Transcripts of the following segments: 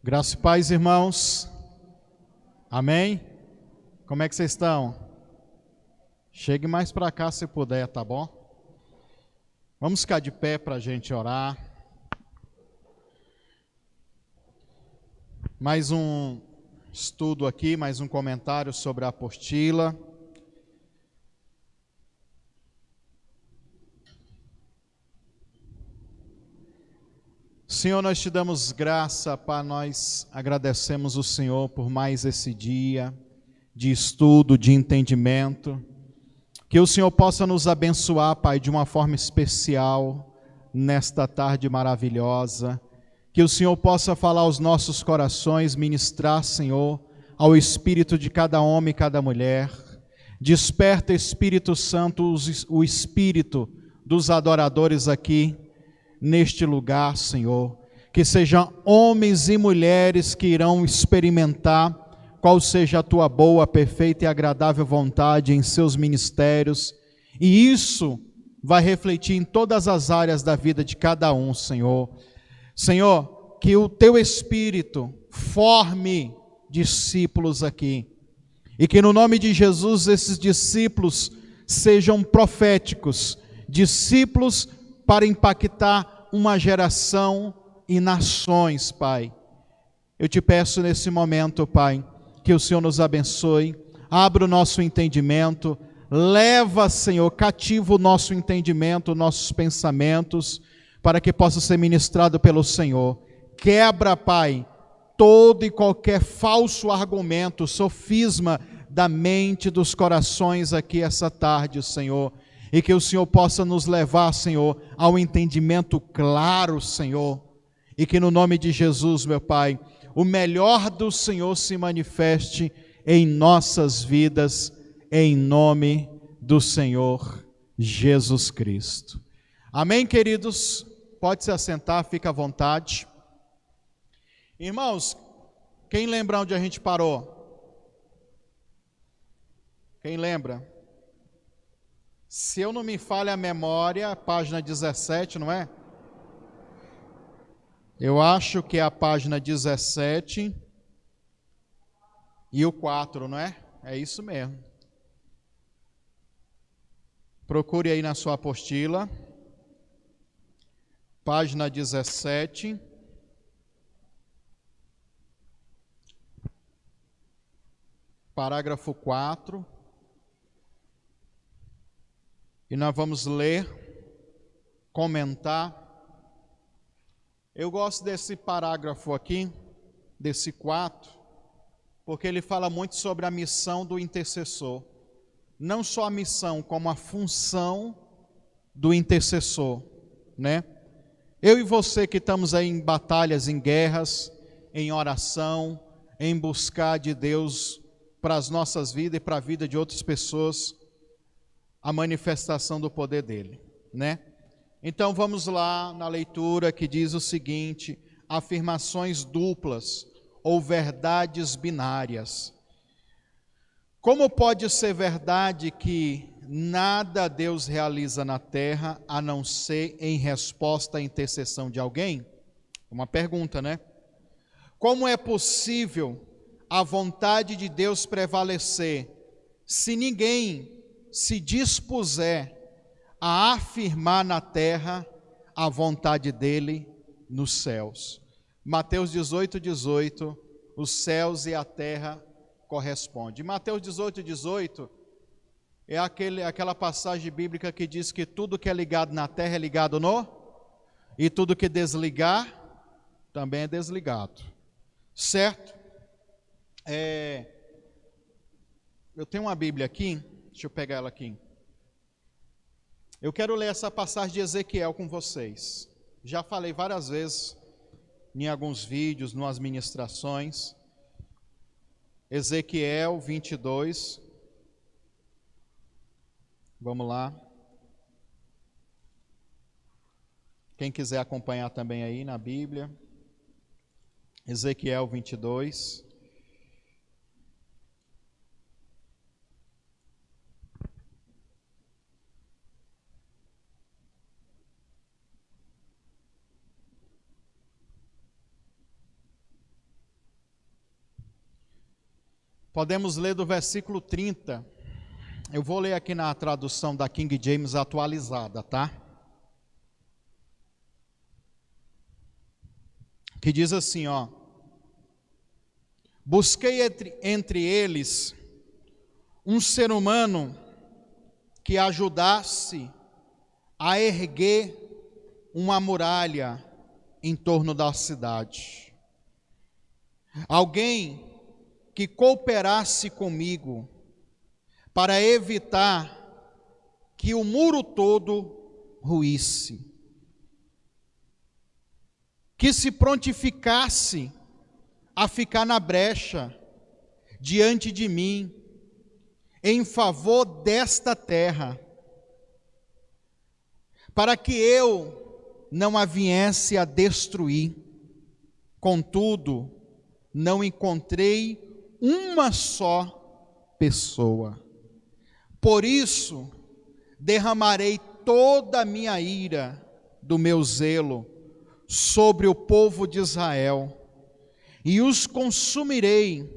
Graça e paz, irmãos. Amém? Como é que vocês estão? Chegue mais para cá se puder, tá bom? Vamos ficar de pé para a gente orar. Mais um estudo aqui, mais um comentário sobre a apostila. Senhor, nós te damos graça, Pai, nós agradecemos o Senhor por mais esse dia de estudo, de entendimento. Que o Senhor possa nos abençoar, Pai, de uma forma especial nesta tarde maravilhosa. Que o Senhor possa falar aos nossos corações, ministrar, Senhor, ao espírito de cada homem e cada mulher. Desperta, Espírito Santo, o espírito dos adoradores aqui neste lugar, Senhor. Que sejam homens e mulheres que irão experimentar qual seja a tua boa, perfeita e agradável vontade em seus ministérios. E isso vai refletir em todas as áreas da vida de cada um, Senhor. Senhor, que o teu Espírito forme discípulos aqui. E que no nome de Jesus esses discípulos sejam proféticos, discípulos para impactar uma geração e nações, Pai. Eu te peço nesse momento, Pai, que o Senhor nos abençoe, abra o nosso entendimento, leva, Senhor, cativo o nosso entendimento, nossos pensamentos, para que possa ser ministrado pelo Senhor. Quebra, Pai, todo e qualquer falso argumento, sofisma da mente, dos corações aqui essa tarde, Senhor. E que o Senhor possa nos levar, Senhor, ao entendimento claro, Senhor. E que no nome de Jesus, meu Pai, o melhor do Senhor se manifeste em nossas vidas, em nome do Senhor Jesus Cristo. Amém, queridos? Pode se assentar, fica à vontade. Irmãos, quem lembra onde a gente parou? Quem lembra? Se eu não me falha a memória, página 17, não é? Eu acho que é a página 17 e o 4, não é? É isso mesmo. Procure aí na sua apostila. Página 17. Parágrafo 4. E nós vamos ler, comentar. Eu gosto desse parágrafo aqui, desse 4, porque ele fala muito sobre a missão do intercessor. Não só a missão, como a função do intercessor, né? Eu e você que estamos aí em batalhas, em guerras, em oração, em buscar de Deus para as nossas vidas e para a vida de outras pessoas, a manifestação do poder dele, né? Então vamos lá na leitura que diz o seguinte: afirmações duplas ou verdades binárias. Como pode ser verdade que nada Deus realiza na terra a não ser em resposta à intercessão de alguém? Uma pergunta, né? Como é possível a vontade de Deus prevalecer se ninguém se dispuser a afirmar na terra a vontade dele nos céus? Mateus 18:18, os céus e a terra correspondem. Mateus 18:18 é aquela passagem bíblica que diz que tudo que é ligado na terra é ligado no, e tudo que desligar também é desligado, certo? Eu tenho uma Bíblia aqui, deixa eu pegar ela aqui. Eu quero ler essa passagem de Ezequiel com vocês. Já falei várias vezes em alguns vídeos, nas ministrações. Ezequiel 22. Vamos lá. Quem quiser acompanhar também aí na Bíblia. Ezequiel 22. Podemos ler do versículo 30. Eu vou ler aqui na tradução da King James atualizada, tá? Que diz assim, ó: busquei entre eles um ser humano que ajudasse a erguer uma muralha em torno da cidade. Alguém que cooperasse comigo para evitar que o muro todo ruísse. Que se prontificasse a ficar na brecha diante de mim, em favor desta terra, para que eu não a viesse a destruir. Contudo, não encontrei uma só pessoa. Por isso, derramarei toda a minha ira do meu zelo sobre o povo de Israel, e os consumirei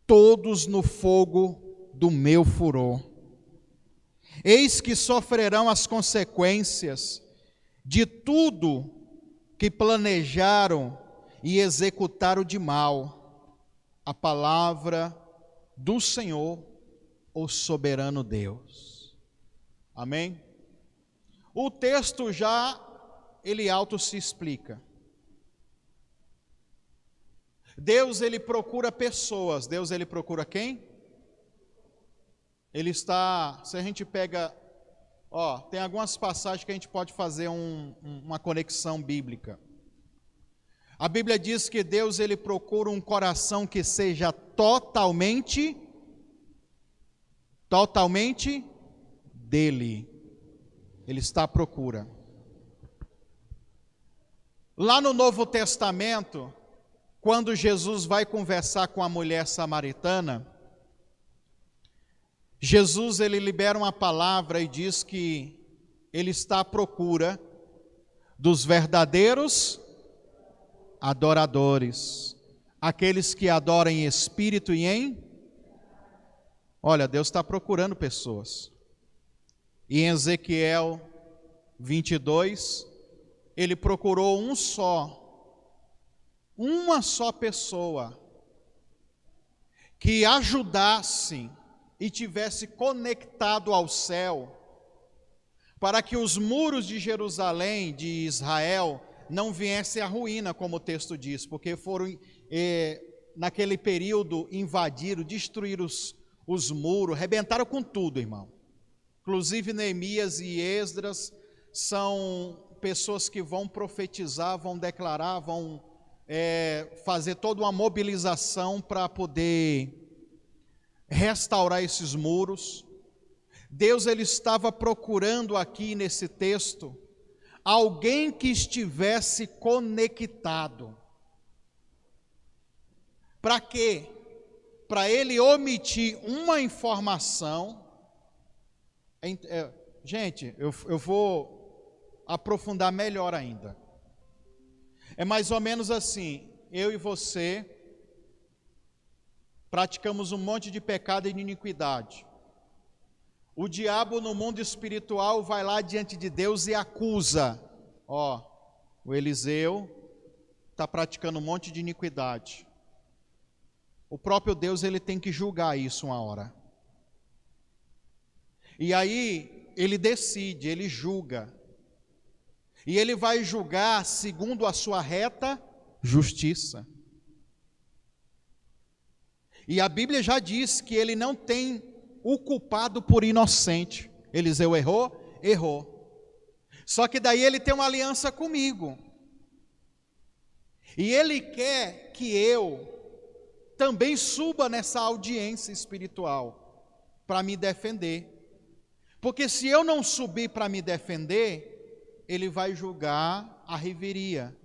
todos no fogo do meu furor. Eis que sofrerão as consequências de tudo que planejaram e executaram de mal, a palavra do Senhor, o soberano Deus. Amém? O texto já, ele auto se explica. Deus, ele procura pessoas. Deus, ele procura quem? Ele está, se a gente pega, tem algumas passagens que a gente pode fazer uma conexão bíblica. A Bíblia diz que Deus, ele procura um coração que seja totalmente dele. Ele está à procura. Lá no Novo Testamento, quando Jesus vai conversar com a mulher samaritana, Jesus, ele libera uma palavra e diz que ele está à procura dos verdadeiros adoradores, aqueles que adoram em espírito e em... Olha, Deus está procurando pessoas. E em Ezequiel 22, ele procurou uma só pessoa que ajudasse e tivesse conectado ao céu, para que os muros de Jerusalém, de Israel, não viessem à ruína, como o texto diz, porque foram, naquele período, invadiram, destruíram os muros, rebentaram com tudo, irmão. Inclusive Neemias e Esdras são pessoas que vão profetizar, vão declarar, vão fazer toda uma mobilização para poder restaurar esses muros. Deus, ele estava procurando aqui nesse texto alguém que estivesse conectado. Para quê? Para ele omitir uma informação. Gente, eu vou aprofundar melhor ainda. É mais ou menos assim: eu e você praticamos um monte de pecado e de iniquidade. O diabo no mundo espiritual vai lá diante de Deus e acusa: o Eliseu está praticando um monte de iniquidade. O próprio Deus, ele tem que julgar isso uma hora. E aí ele decide, ele julga. E ele vai julgar segundo a sua reta justiça. E a Bíblia já diz que ele não tem o culpado por inocente. Eliseu errou? Errou. Só que daí ele tem uma aliança comigo. E ele quer que eu também suba nessa audiência espiritual para me defender. Porque se eu não subir para me defender, ele vai julgar a reveria.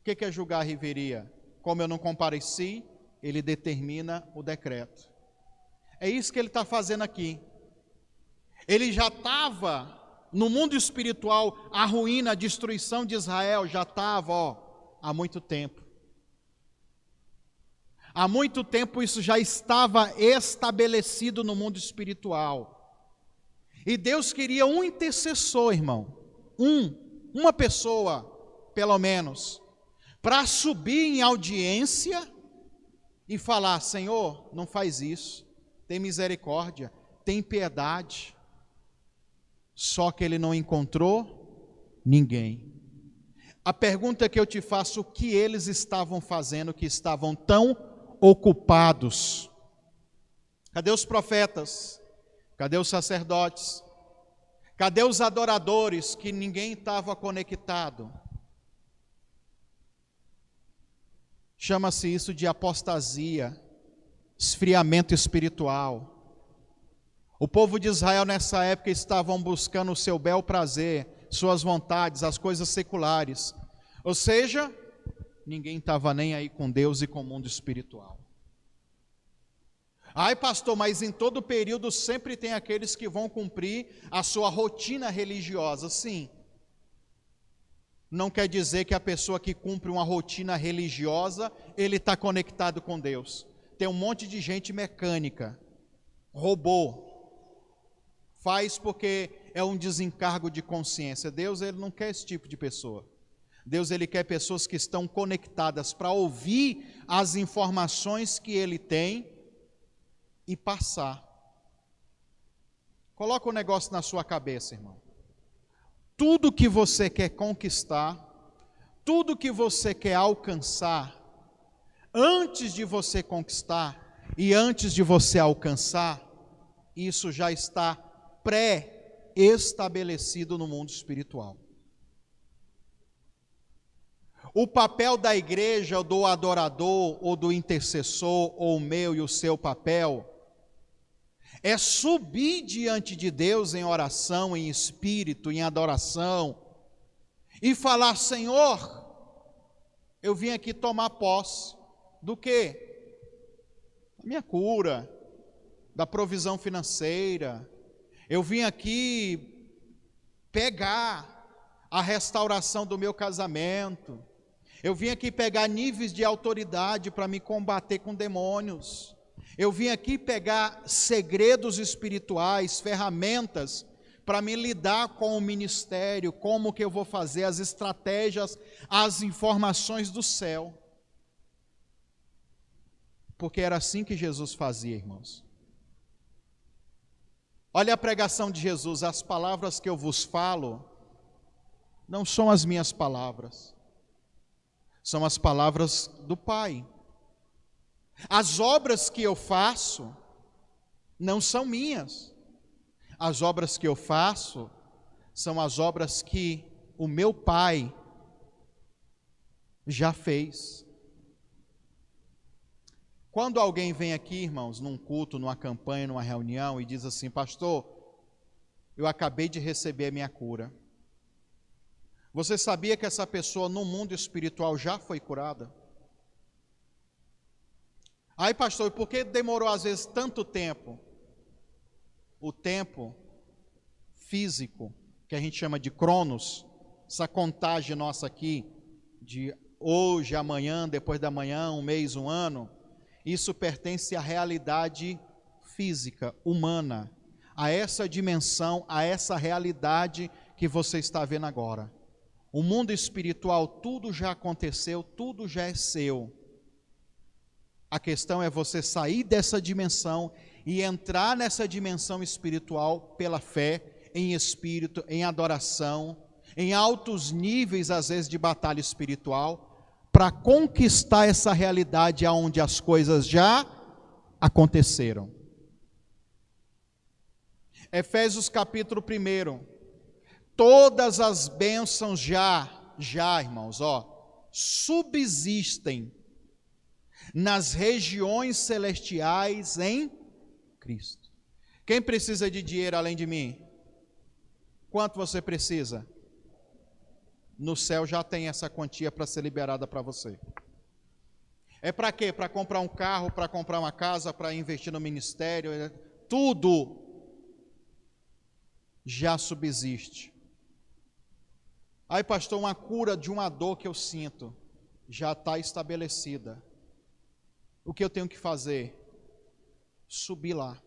O que é julgar a reveria? Como eu não compareci, ele determina o decreto. É isso que ele está fazendo aqui. Ele já estava no mundo espiritual, a ruína, a destruição de Israel já estava há muito tempo. Há muito tempo isso já estava estabelecido no mundo espiritual. E Deus queria um intercessor, irmão. Uma pessoa, pelo menos, para subir em audiência e falar: Senhor, não faz isso, tem misericórdia, tem piedade. Só que ele não encontrou ninguém. A pergunta que eu te faço: o que eles estavam fazendo que estavam tão ocupados? Cadê os profetas? Cadê os sacerdotes? Cadê os adoradores que ninguém estava conectado? Chama-se isso de apostasia, esfriamento espiritual. O povo de Israel nessa época estavam buscando o seu bel prazer, suas vontades, as coisas seculares. Ou seja, ninguém estava nem aí com Deus e com o mundo espiritual. Ai, pastor, mas em todo período sempre tem aqueles que vão cumprir a sua rotina religiosa. Sim. Não quer dizer que a pessoa que cumpre uma rotina religiosa, ele está conectado com Deus. Tem um monte de gente mecânica, robô, faz porque é um desencargo de consciência. Deus, ele não quer esse tipo de pessoa. Deus, ele quer pessoas que estão conectadas para ouvir as informações que ele tem e passar. Coloca o negócio na sua cabeça, irmão. Tudo que você quer conquistar, tudo que você quer alcançar, antes de você conquistar e antes de você alcançar, isso já está pré-estabelecido no mundo espiritual. O papel da igreja, ou do adorador, ou do intercessor, ou o meu e o seu papel, é subir diante de Deus em oração, em espírito, em adoração, e falar: Senhor, eu vim aqui tomar posse do quê? Da minha cura, da provisão financeira. Eu vim aqui pegar a restauração do meu casamento. Eu vim aqui pegar níveis de autoridade para me combater com demônios. Eu vim aqui pegar segredos espirituais, ferramentas para me lidar com o ministério, como que eu vou fazer, as estratégias, as informações do céu. Porque era assim que Jesus fazia, irmãos. Olha a pregação de Jesus: as palavras que eu vos falo não são as minhas palavras, são as palavras do Pai. As obras que eu faço não são minhas. As obras que eu faço são as obras que o meu Pai já fez. Quando alguém vem aqui, irmãos, num culto, numa campanha, numa reunião, e diz assim: pastor, eu acabei de receber a minha cura. Você sabia que essa pessoa no mundo espiritual já foi curada? Aí, pastor, e por que demorou às vezes tanto tempo? O tempo físico, que a gente chama de cronos, essa contagem nossa aqui, de hoje, amanhã, depois da manhã, um mês, um ano, isso pertence à realidade física, humana, a essa dimensão, a essa realidade que você está vendo agora. O mundo espiritual, tudo já aconteceu, tudo já é seu. A questão é você sair dessa dimensão e entrar nessa dimensão espiritual pela fé, em espírito, em adoração, em altos níveis, às vezes, de batalha espiritual, para conquistar essa realidade onde as coisas já aconteceram. Efésios capítulo 1. Todas as bênçãos já, irmãos, subsistem nas regiões celestiais em Cristo. Quem precisa de dinheiro além de mim? Quanto você precisa? No céu já tem essa quantia para ser liberada para você. É para quê? Para comprar um carro, para comprar uma casa, para investir no ministério, tudo já subsiste. Aí, pastor, uma cura de uma dor que eu sinto já está estabelecida. O que eu tenho que fazer? Subir lá,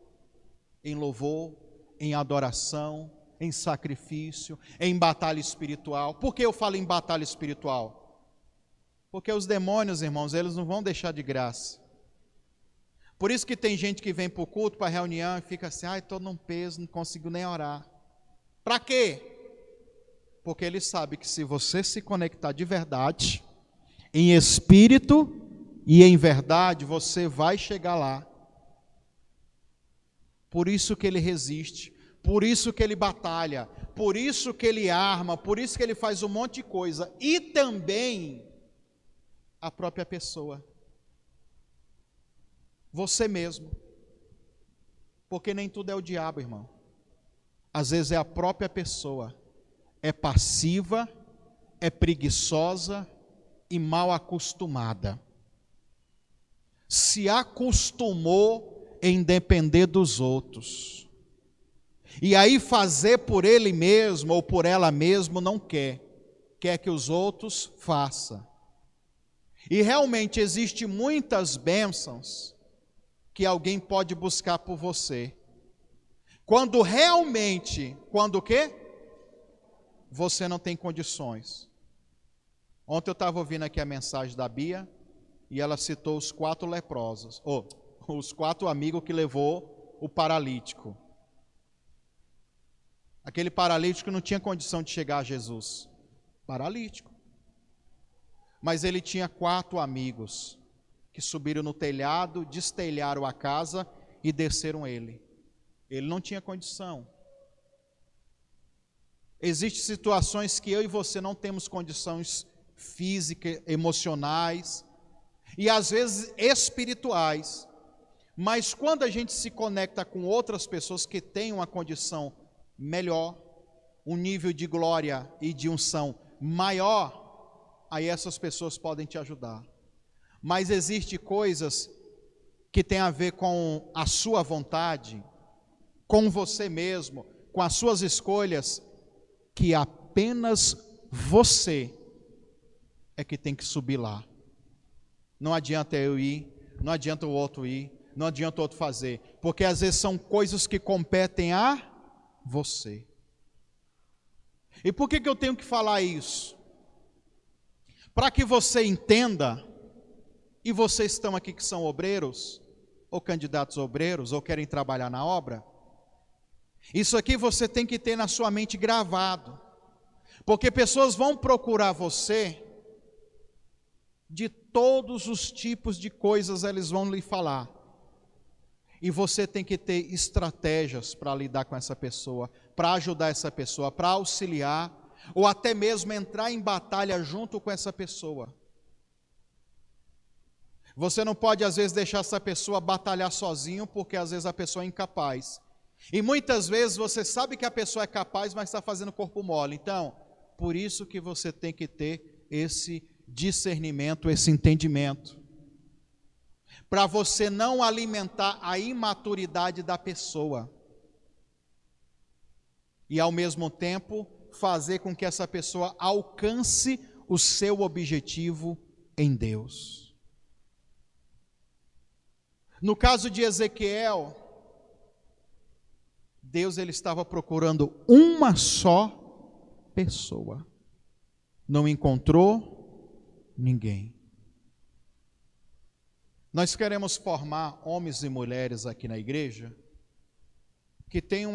em louvor, em adoração, em sacrifício, em batalha espiritual. Por que eu falo em batalha espiritual? Porque os demônios, irmãos, eles não vão deixar de graça. Por isso que tem gente que vem para o culto, para a reunião, e fica assim, estou num peso, não consigo nem orar. Para quê? Porque ele sabe que se você se conectar de verdade, em espírito e em verdade, você vai chegar lá. Por isso que ele resiste, por isso que ele batalha, por isso que ele arma, por isso que ele faz um monte de coisa. E também a própria pessoa. Você mesmo. Porque nem tudo é o diabo, irmão. Às vezes é a própria pessoa. É passiva, é preguiçosa e mal acostumada. Se acostumou em depender dos outros. E aí fazer por ele mesmo ou por ela mesma não quer. Quer que os outros façam. E realmente existe muitas bênçãos que alguém pode buscar por você. Quando realmente, quando o quê? Você não tem condições. Ontem eu estava ouvindo aqui a mensagem da Bia e ela citou os 4 leprosos, os 4 amigos que levou o paralítico. Aquele paralítico não tinha condição de chegar a Jesus. Paralítico. Mas ele tinha 4 amigos que subiram no telhado, destelharam a casa e desceram ele. Ele não tinha condição. Existem situações que eu e você não temos condições físicas, emocionais e às vezes espirituais. Mas quando a gente se conecta com outras pessoas que têm uma condição melhor, um nível de glória e de unção maior, aí essas pessoas podem te ajudar. Mas existem coisas que têm a ver com a sua vontade, com você mesmo, com as suas escolhas, que apenas você é que tem que subir lá. Não adianta eu ir, não adianta o outro ir, não adianta o outro fazer, porque às vezes são coisas que competem a você. E por que eu tenho que falar isso? Para que você entenda, e vocês estão aqui que são obreiros, ou candidatos obreiros, ou querem trabalhar na obra, isso aqui você tem que ter na sua mente gravado, porque pessoas vão procurar você, de todos os tipos de coisas eles vão lhe falar, e você tem que ter estratégias para lidar com essa pessoa, para ajudar essa pessoa, para auxiliar, ou até mesmo entrar em batalha junto com essa pessoa. Você não pode às vezes deixar essa pessoa batalhar sozinho, porque às vezes a pessoa é incapaz. E muitas vezes você sabe que a pessoa é capaz, mas está fazendo corpo mole. Então, por isso que você tem que ter esse discernimento, esse entendimento. Para você não alimentar a imaturidade da pessoa. E ao mesmo tempo, fazer com que essa pessoa alcance o seu objetivo em Deus. No caso de Ezequiel, Deus ele estava procurando uma só pessoa. Não encontrou ninguém. Nós queremos formar homens e mulheres aqui na igreja que tenham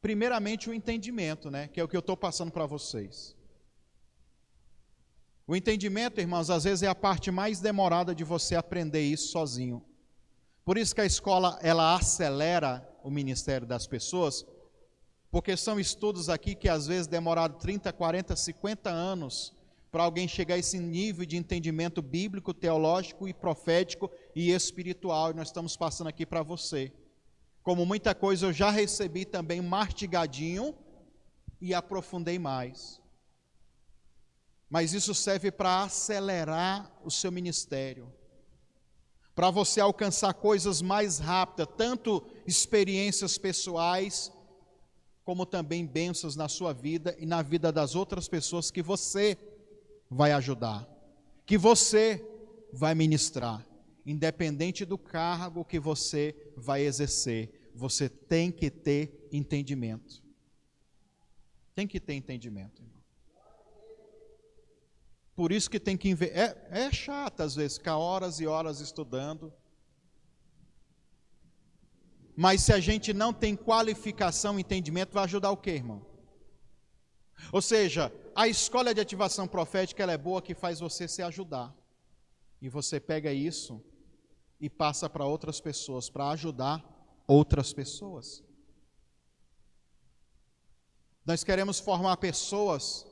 primeiramente o entendimento, né? Que é o que eu estou passando para vocês. O entendimento, irmãos, às vezes é a parte mais demorada de você aprender isso sozinho. Por isso que a escola, ela acelera o ministério das pessoas, porque são estudos aqui que às vezes demoraram 30, 40, 50 anos para alguém chegar a esse nível de entendimento bíblico, teológico e profético e espiritual, e nós estamos passando aqui para você. Como muita coisa eu já recebi também mastigadinho e aprofundei mais. Mas isso serve para acelerar o seu ministério, para você alcançar coisas mais rápidas, tanto experiências pessoais, como também bênçãos na sua vida e na vida das outras pessoas que você vai ajudar, que você vai ministrar. independente do cargo que você vai exercer, você tem que ter entendimento. Tem que ter entendimento, irmão. Por isso que tem que é chato às vezes ficar horas e horas estudando. Mas se a gente não tem qualificação, entendimento, vai ajudar o quê, irmão? Ou seja, a escola de ativação profética ela é boa que faz você se ajudar. E você pega isso e passa para outras pessoas, para ajudar outras pessoas. Nós queremos formar pessoas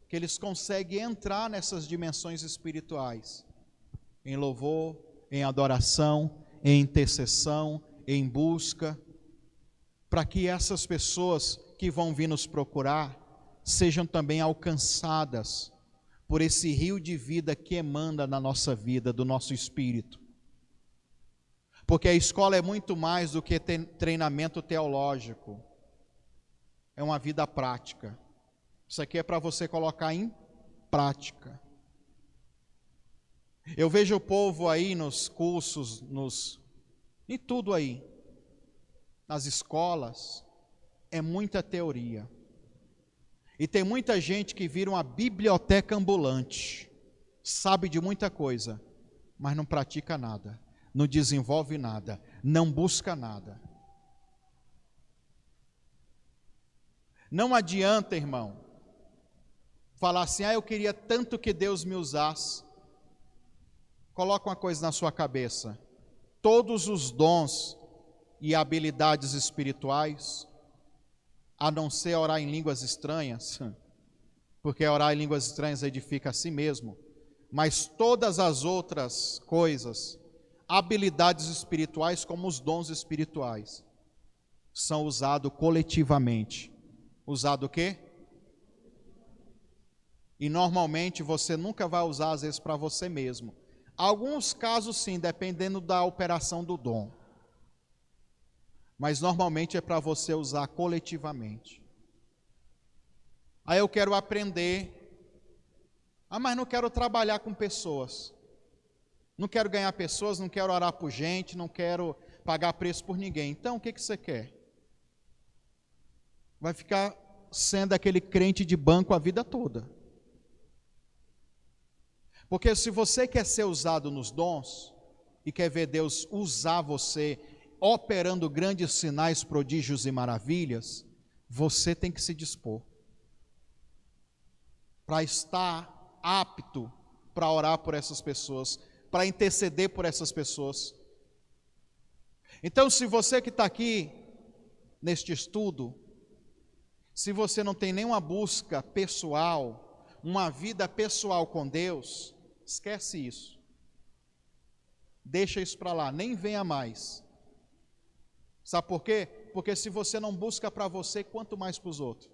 que eles conseguem entrar nessas dimensões espirituais, em louvor, em adoração, em intercessão, em busca, para que essas pessoas que vão vir nos procurar sejam também alcançadas por esse rio de vida que emana na nossa vida, do nosso espírito. Porque a escola é muito mais do que treinamento teológico, é uma vida prática. Isso aqui é para você colocar em prática. Eu vejo o povo aí nos cursos, em tudo aí, nas escolas, é muita teoria. E tem muita gente que vira uma biblioteca ambulante, sabe de muita coisa, mas não pratica nada, não desenvolve nada, não busca nada. Não adianta, irmão, falar assim, eu queria tanto que Deus me usasse. Coloca uma coisa na sua cabeça, todos os dons e habilidades espirituais, a não ser orar em línguas estranhas, porque orar em línguas estranhas edifica a si mesmo, mas todas as outras coisas, habilidades espirituais como os dons espirituais, são usados coletivamente. Usado o quê? E normalmente você nunca vai usar às vezes para você mesmo. Alguns casos sim, dependendo da operação do dom. Mas normalmente é para você usar coletivamente. Aí eu quero aprender. Mas não quero trabalhar com pessoas. Não quero ganhar pessoas, não quero orar por gente, não quero pagar preço por ninguém. Então o que você quer? Vai ficar sendo aquele crente de banco a vida toda. Porque se você quer ser usado nos dons, e quer ver Deus usar você, operando grandes sinais, prodígios e maravilhas, você tem que se dispor. Para estar apto para orar por essas pessoas, para interceder por essas pessoas. Então, se você que está aqui, neste estudo, se você não tem nenhuma busca pessoal, uma vida pessoal com Deus, esquece isso. Deixa isso para lá, nem venha mais. Sabe por quê? Porque se você não busca para você, quanto mais para os outros?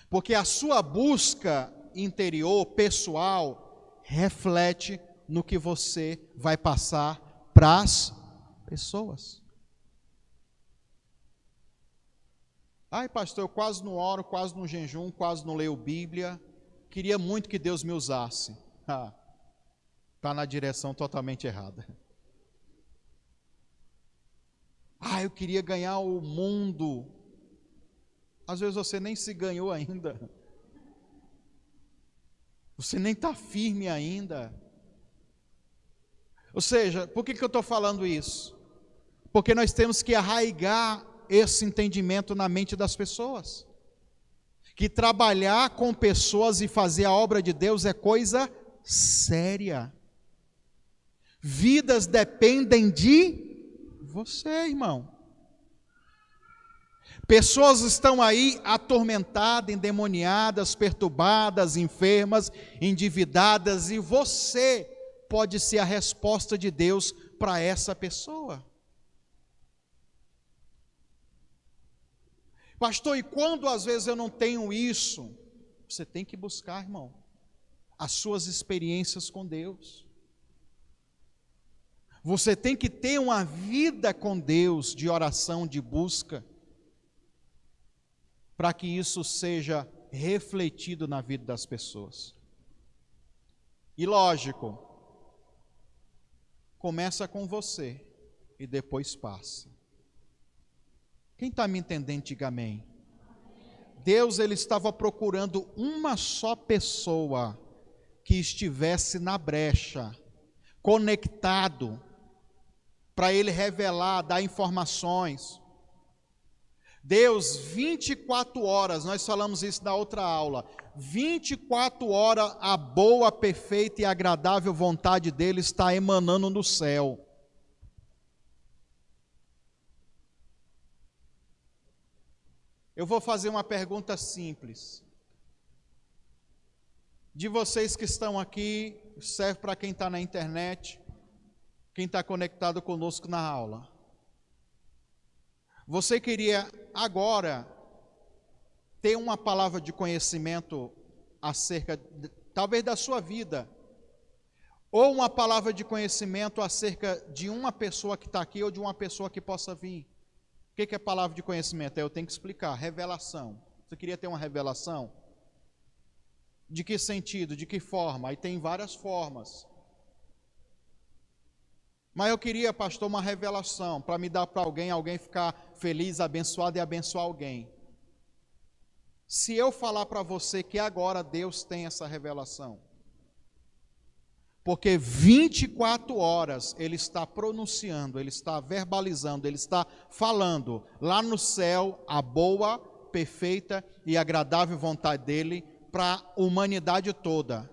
Porque a sua busca interior, pessoal, reflete no que você vai passar para as pessoas. Pastor, eu quase não oro, quase não jejum, quase não leio Bíblia. Queria muito que Deus me usasse. Está na direção totalmente errada. Eu queria ganhar o mundo. Às vezes você nem se ganhou ainda. Você nem está firme ainda. Ou seja, por que eu estou falando isso? Porque nós temos que arraigar esse entendimento na mente das pessoas. Que trabalhar com pessoas e fazer a obra de Deus é coisa séria. Vidas dependem de você, irmão. Pessoas estão aí atormentadas, endemoniadas, perturbadas, enfermas, endividadas, e você pode ser a resposta de Deus para essa pessoa. Pastor, e quando às vezes eu não tenho isso? Você tem que buscar, irmão, as suas experiências com Deus. Você tem que ter uma vida com Deus, de oração, de busca, para que isso seja refletido na vida das pessoas. E lógico, começa com você e depois passa. Quem está me entendendo, diga amém. Deus, ele estava procurando uma só pessoa que estivesse na brecha, conectado, para ele revelar, dar informações. Deus, 24 horas, nós falamos isso na outra aula, 24 horas a boa, perfeita e agradável vontade dele está emanando no céu. Eu vou fazer uma pergunta simples. De vocês que estão aqui, serve para quem está na internet, quem está conectado conosco na aula. Você queria agora ter uma palavra de conhecimento acerca, talvez da sua vida, ou uma palavra de conhecimento acerca de uma pessoa que está aqui ou de uma pessoa que possa vir. O que é palavra de conhecimento? Eu tenho que explicar. Revelação. Você queria ter uma revelação? De que sentido? De que forma? Aí tem várias formas. Mas eu queria, pastor, uma revelação para me dar para alguém ficar feliz, abençoado e abençoar alguém. Se eu falar para você que agora Deus tem essa revelação, porque 24 horas Ele está pronunciando, Ele está verbalizando, Ele está falando lá no céu a boa, perfeita e agradável vontade dEle para a humanidade toda.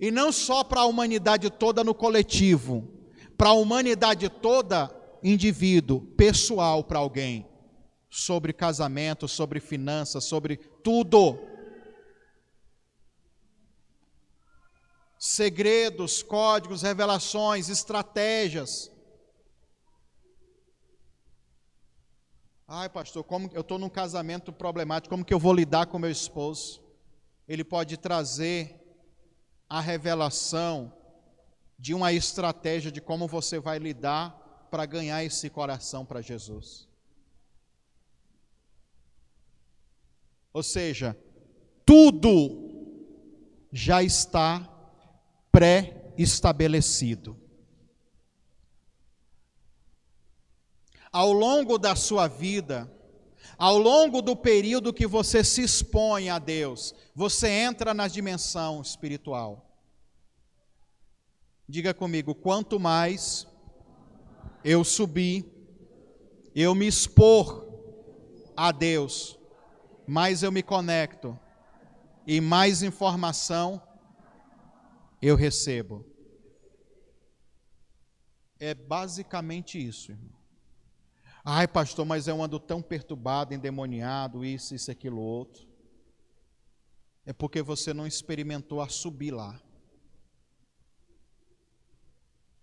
E não só para a humanidade toda no coletivo, para a humanidade toda, indivíduo, pessoal para alguém, sobre casamento, sobre finanças, sobre tudo. Segredos, códigos, revelações, estratégias. Ai, pastor, como eu estou num casamento problemático, como que eu vou lidar com meu esposo? Ele pode trazer a revelação de uma estratégia de como você vai lidar para ganhar esse coração para Jesus. Ou seja, tudo já está pré-estabelecido. Ao longo da sua vida, ao longo do período que você se expõe a Deus, você entra na dimensão espiritual. Diga comigo, quanto mais eu subir, eu me expor a Deus, mais eu me conecto e mais informação eu recebo. É basicamente isso, irmão. Ai, pastor, mas eu ando tão perturbado, endemoniado, isso, aquilo, outro. É porque você não experimentou a subir lá.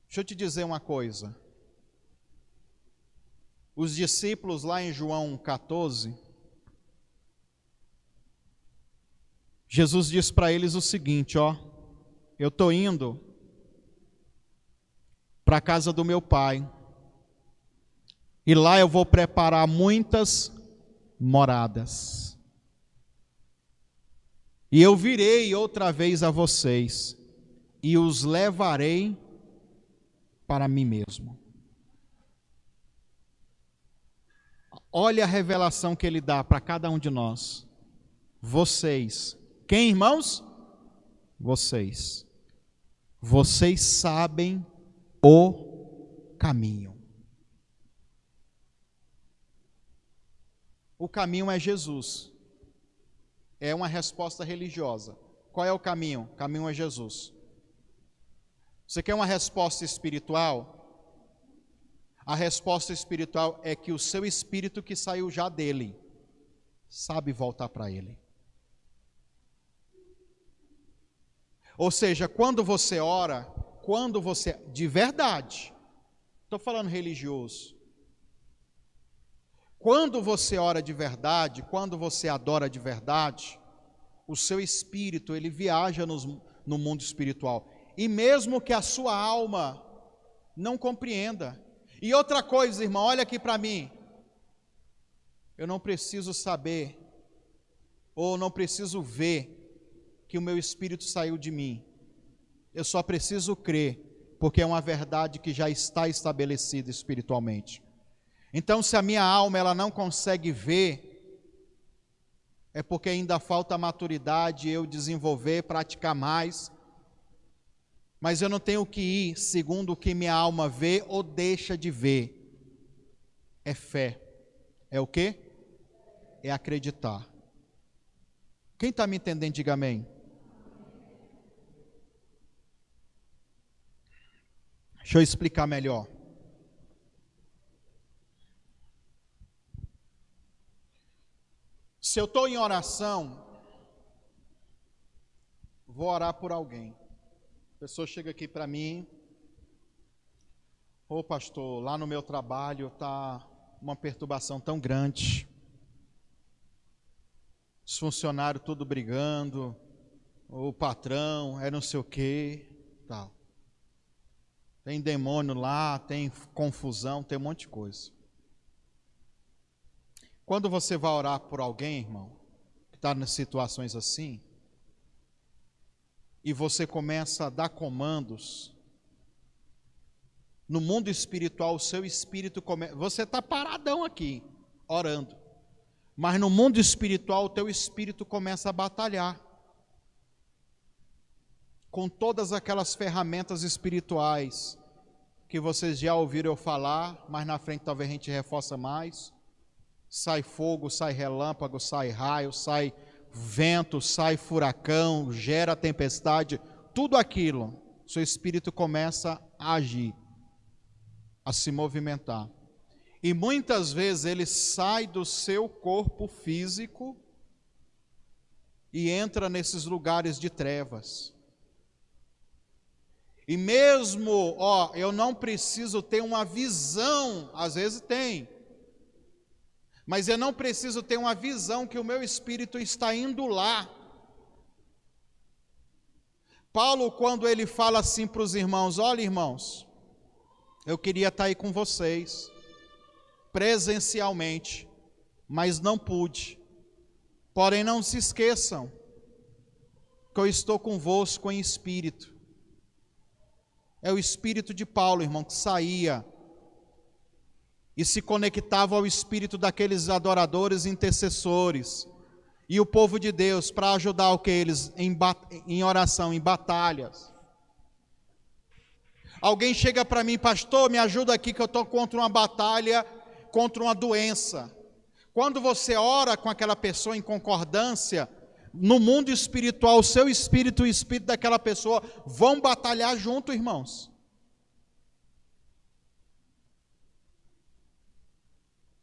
Deixa eu te dizer uma coisa. Os discípulos lá em João 14, Jesus diz para eles o seguinte, ó, eu estou indo para a casa do meu pai, e lá eu vou preparar muitas moradas. E eu virei outra vez a vocês, e os levarei para mim mesmo. Olha a revelação que ele dá para cada um de nós. Vocês, quem, irmãos? Vocês. Vocês sabem o caminho. O caminho é Jesus. É uma resposta religiosa. Qual é o caminho? O caminho é Jesus. Você quer uma resposta espiritual? A resposta espiritual é que o seu espírito que saiu já dele, sabe voltar para ele. Ou seja, quando você ora, de verdade, estou falando religioso, quando você ora de verdade, quando você adora de verdade, o seu espírito, ele viaja no mundo espiritual. E mesmo que a sua alma não compreenda. E outra coisa, irmão, olha aqui para mim. Eu não preciso saber, ou não preciso ver, que o meu espírito saiu de mim. Eu só preciso crer, porque é uma verdade que já está estabelecida espiritualmente. Então, se a minha alma ela não consegue ver, é porque ainda falta maturidade, eu desenvolver, praticar mais, mas eu não tenho que ir segundo o que minha alma vê ou deixa de ver. É fé. É o quê? É acreditar. Quem está me entendendo, diga amém. Deixa eu explicar melhor. Se eu estou em oração, vou orar por alguém. A pessoa chega aqui para mim, ô pastor, lá no meu trabalho está uma perturbação tão grande. Os funcionários tudo brigando, o patrão é não sei o quê, tal. Tem demônio lá, tem confusão, tem um monte de coisa. Quando você vai orar por alguém, irmão, que está nas situações assim, e você começa a dar comandos, no mundo espiritual, o seu espírito começa. Você está paradão aqui, orando, mas no mundo espiritual, o teu espírito começa a batalhar com todas aquelas ferramentas espirituais que vocês já ouviram eu falar, mas na frente talvez a gente reforça mais. Sai fogo, sai relâmpago, sai raio, sai vento, sai furacão, gera tempestade, tudo aquilo, seu espírito começa a agir, a se movimentar. E muitas vezes ele sai do seu corpo físico e entra nesses lugares de trevas. E mesmo, eu não preciso ter uma visão, às vezes tem, mas eu não preciso ter uma visão que o meu espírito está indo lá. Paulo, quando ele fala assim para os irmãos, olha irmãos, eu queria estar aí com vocês, presencialmente, mas não pude. Porém não se esqueçam, que eu estou convosco em espírito. É o espírito de Paulo, irmão, que saía e se conectava ao espírito daqueles adoradores intercessores e o povo de Deus para ajudar o que eles em oração, em batalhas. Alguém chega para mim, pastor, me ajuda aqui que eu estou contra uma batalha, contra uma doença. Quando você ora com aquela pessoa em concordância, no mundo espiritual, o seu espírito e o espírito daquela pessoa vão batalhar junto, irmãos.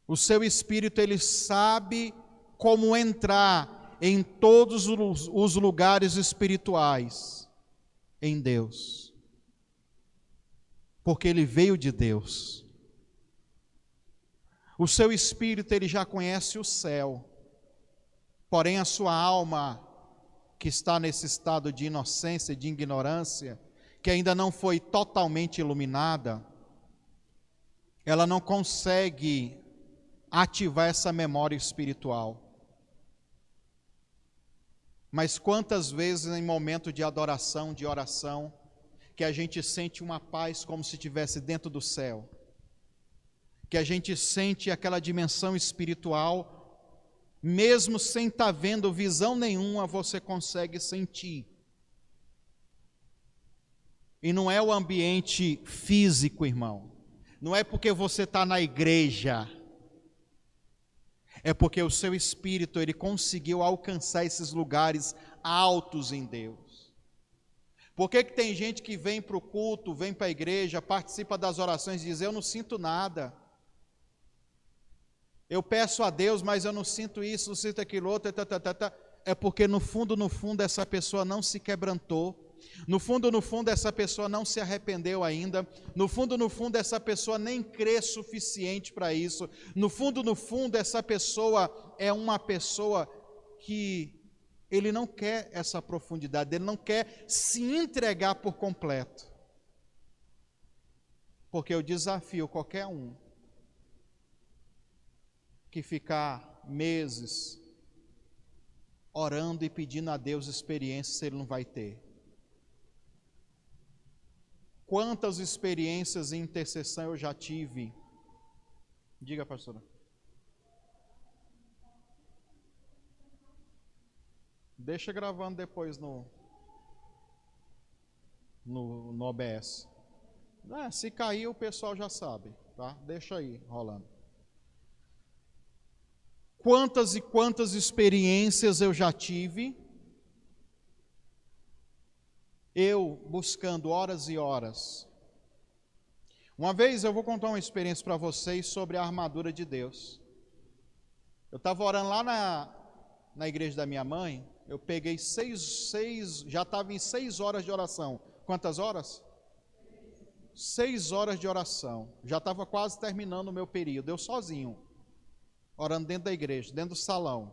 O seu espírito, ele sabe como entrar em todos os lugares espirituais em Deus. Porque ele veio de Deus. O seu espírito, ele já conhece o céu. Porém, a sua alma, que está nesse estado de inocência, de ignorância, que ainda não foi totalmente iluminada, ela não consegue ativar essa memória espiritual. Mas quantas vezes em momento de adoração, de oração, que a gente sente uma paz como se estivesse dentro do céu, que a gente sente aquela dimensão espiritual, mesmo sem estar vendo visão nenhuma, você consegue sentir. E não é o ambiente físico, irmão. Não é porque você está na igreja. É porque o seu espírito, ele conseguiu alcançar esses lugares altos em Deus. Por que tem gente que vem para o culto, vem para a igreja, participa das orações e diz, eu não sinto nada. Eu peço a Deus, mas eu não sinto isso, não sinto aquilo outro, É porque no fundo, essa pessoa não se quebrantou. No fundo, essa pessoa não se arrependeu ainda. No fundo, essa pessoa nem crê suficiente para isso. No fundo, essa pessoa é uma pessoa que ele não quer essa profundidade, ele não quer se entregar por completo. Porque eu desafio qualquer um que ficar meses orando e pedindo a Deus experiência, ele não vai ter. Quantas experiências em intercessão eu já tive? Diga, pastora. Deixa gravando depois no OBS. Se cair, o pessoal já sabe, tá? Deixa aí rolando. Quantas e quantas experiências eu já tive, eu buscando horas e horas. Uma vez eu vou contar uma experiência para vocês sobre a armadura de Deus. Eu estava orando lá na igreja da minha mãe, eu peguei já estava em 6 horas de oração. Quantas horas? 6 horas de oração. Já estava quase terminando o meu período, eu sozinho, orando dentro da igreja, dentro do salão.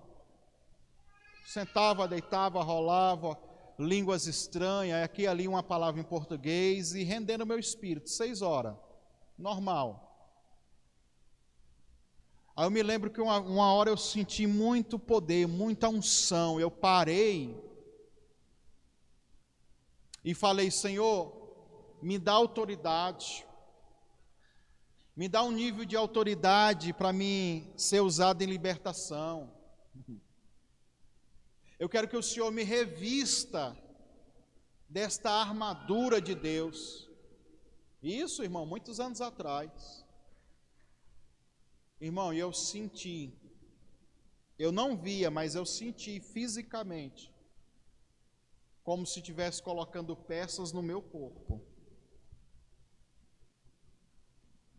Sentava, deitava, rolava, línguas estranhas, aqui e ali uma palavra em português e rendendo o meu espírito, 6 horas, normal. Aí eu me lembro que uma hora eu senti muito poder, muita unção, eu parei e falei: Senhor, me dá autoridade, me dá um nível de autoridade para mim ser usado em libertação. Eu quero que o Senhor me revista desta armadura de Deus. Isso, irmão, muitos anos atrás. Irmão, e eu senti, eu não via, mas eu senti fisicamente, como se estivesse colocando peças no meu corpo.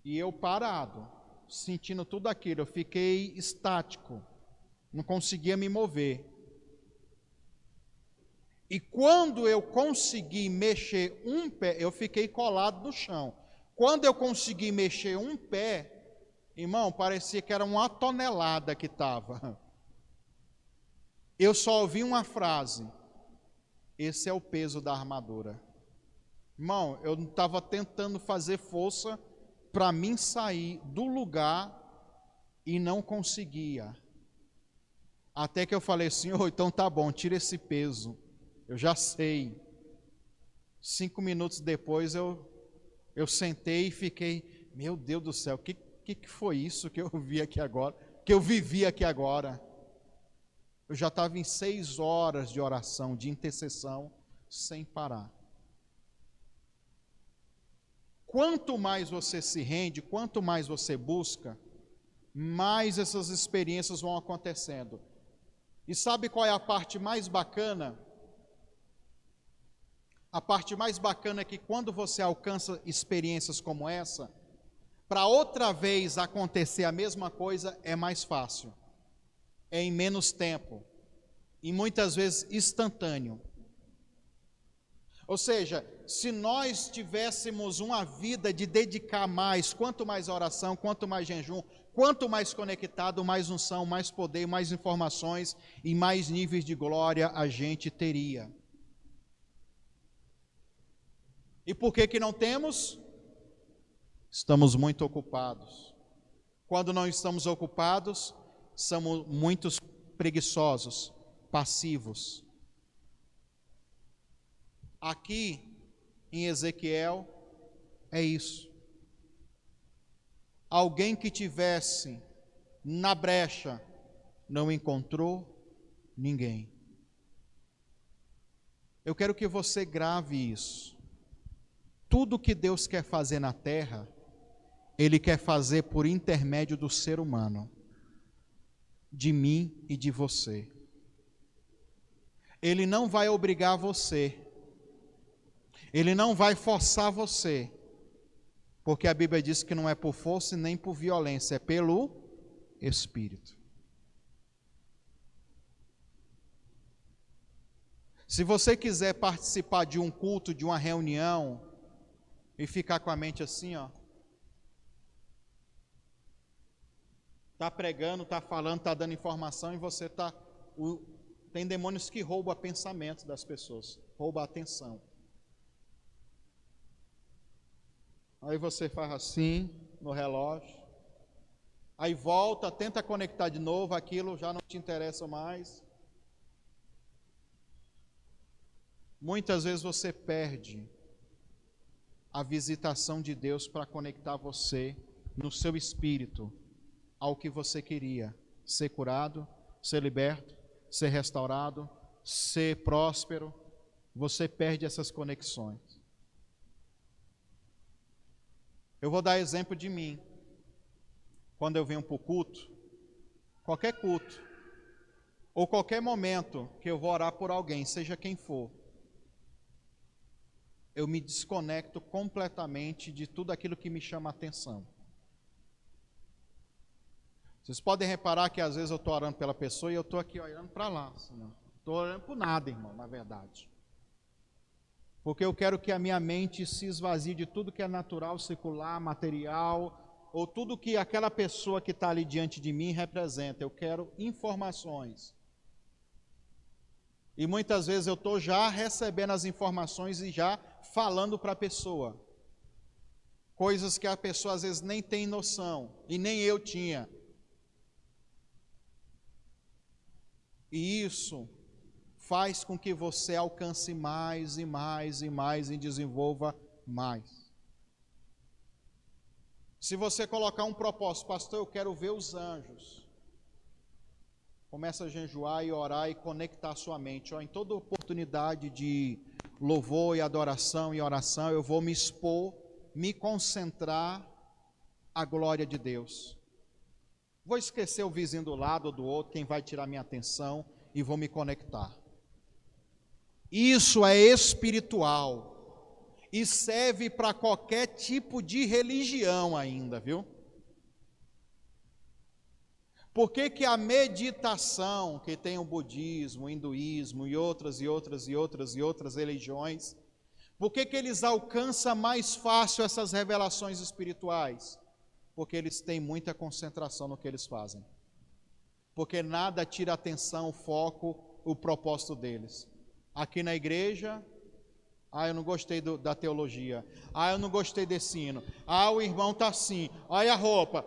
E eu parado, sentindo tudo aquilo, eu fiquei estático, não conseguia me mover. E quando eu consegui mexer um pé, eu fiquei colado no chão. Quando eu consegui mexer um pé, irmão, parecia que era uma tonelada que estava. Eu só ouvi uma frase: esse é o peso da armadura. Irmão, eu estava tentando fazer força para mim sair do lugar e não conseguia. Até que eu falei: Senhor, então tá bom, tira esse peso. Eu já sei. 5 minutos depois eu sentei e fiquei: meu Deus do céu, que foi isso que eu vi aqui agora, que eu vivi aqui agora? Eu já estava em 6 horas de oração, de intercessão, sem parar. Quanto mais você se rende, quanto mais você busca, mais essas experiências vão acontecendo. E sabe qual é a parte mais bacana? A parte mais bacana é que quando você alcança experiências como essa, para outra vez acontecer a mesma coisa é mais fácil, é em menos tempo e muitas vezes instantâneo. Ou seja, se nós tivéssemos uma vida de dedicar mais, quanto mais oração, quanto mais jejum, quanto mais conectado, mais unção, mais poder, mais informações e mais níveis de glória a gente teria. E por que não temos? Estamos muito ocupados. Quando não estamos ocupados, somos muito preguiçosos, passivos. Aqui em Ezequiel é isso. Alguém que tivesse na brecha não encontrou ninguém. Eu quero que você grave isso. Tudo que Deus quer fazer na terra, Ele quer fazer por intermédio do ser humano, de mim e de você. Ele não vai obrigar você, Ele não vai forçar você, porque a Bíblia diz que não é por força e nem por violência, é pelo Espírito. Se você quiser participar de um culto, de uma reunião, e ficar com a mente assim, ó, está pregando, está falando, está dando informação, e você está... Tem demônios que roubam o pensamento das pessoas, roubam a atenção. Aí você faz assim, no relógio, aí volta, tenta conectar de novo, aquilo já não te interessa mais. Muitas vezes você perde a visitação de Deus para conectar você no seu espírito ao que você queria: ser curado, ser liberto, ser restaurado, ser próspero. Você perde essas conexões. Eu vou dar exemplo de mim. Quando eu venho para o culto, qualquer culto, ou qualquer momento que eu vou orar por alguém, seja quem for, eu me desconecto completamente de tudo aquilo que me chama a atenção. Vocês podem reparar que às vezes eu estou orando pela pessoa e eu estou aqui olhando para lá. Não estou orando por nada, irmão, na verdade. Porque eu quero que a minha mente se esvazie de tudo que é natural, secular, material, ou tudo que aquela pessoa que está ali diante de mim representa. Eu quero informações. E muitas vezes eu estou já recebendo as informações e já falando para a pessoa. Coisas que a pessoa às vezes nem tem noção, e nem eu tinha. E isso faz com que você alcance mais e mais e mais e desenvolva mais. Se você colocar um propósito: pastor, eu quero ver os anjos. Começa a jejuar e orar e conectar a sua mente. Em toda oportunidade de louvor e adoração e oração, eu vou me expor, me concentrar à glória de Deus. Vou esquecer o vizinho do lado ou do outro, quem vai tirar minha atenção, e vou me conectar. Isso é espiritual e serve para qualquer tipo de religião ainda, viu? Por que a meditação, que tem o budismo, o hinduísmo e outras religiões, por que eles alcançam mais fácil essas revelações espirituais? Porque eles têm muita concentração no que eles fazem. Porque nada tira a atenção, o foco, o propósito deles. Aqui na igreja, eu não gostei da teologia. Eu não gostei desse hino. O irmão está assim. Olha a roupa.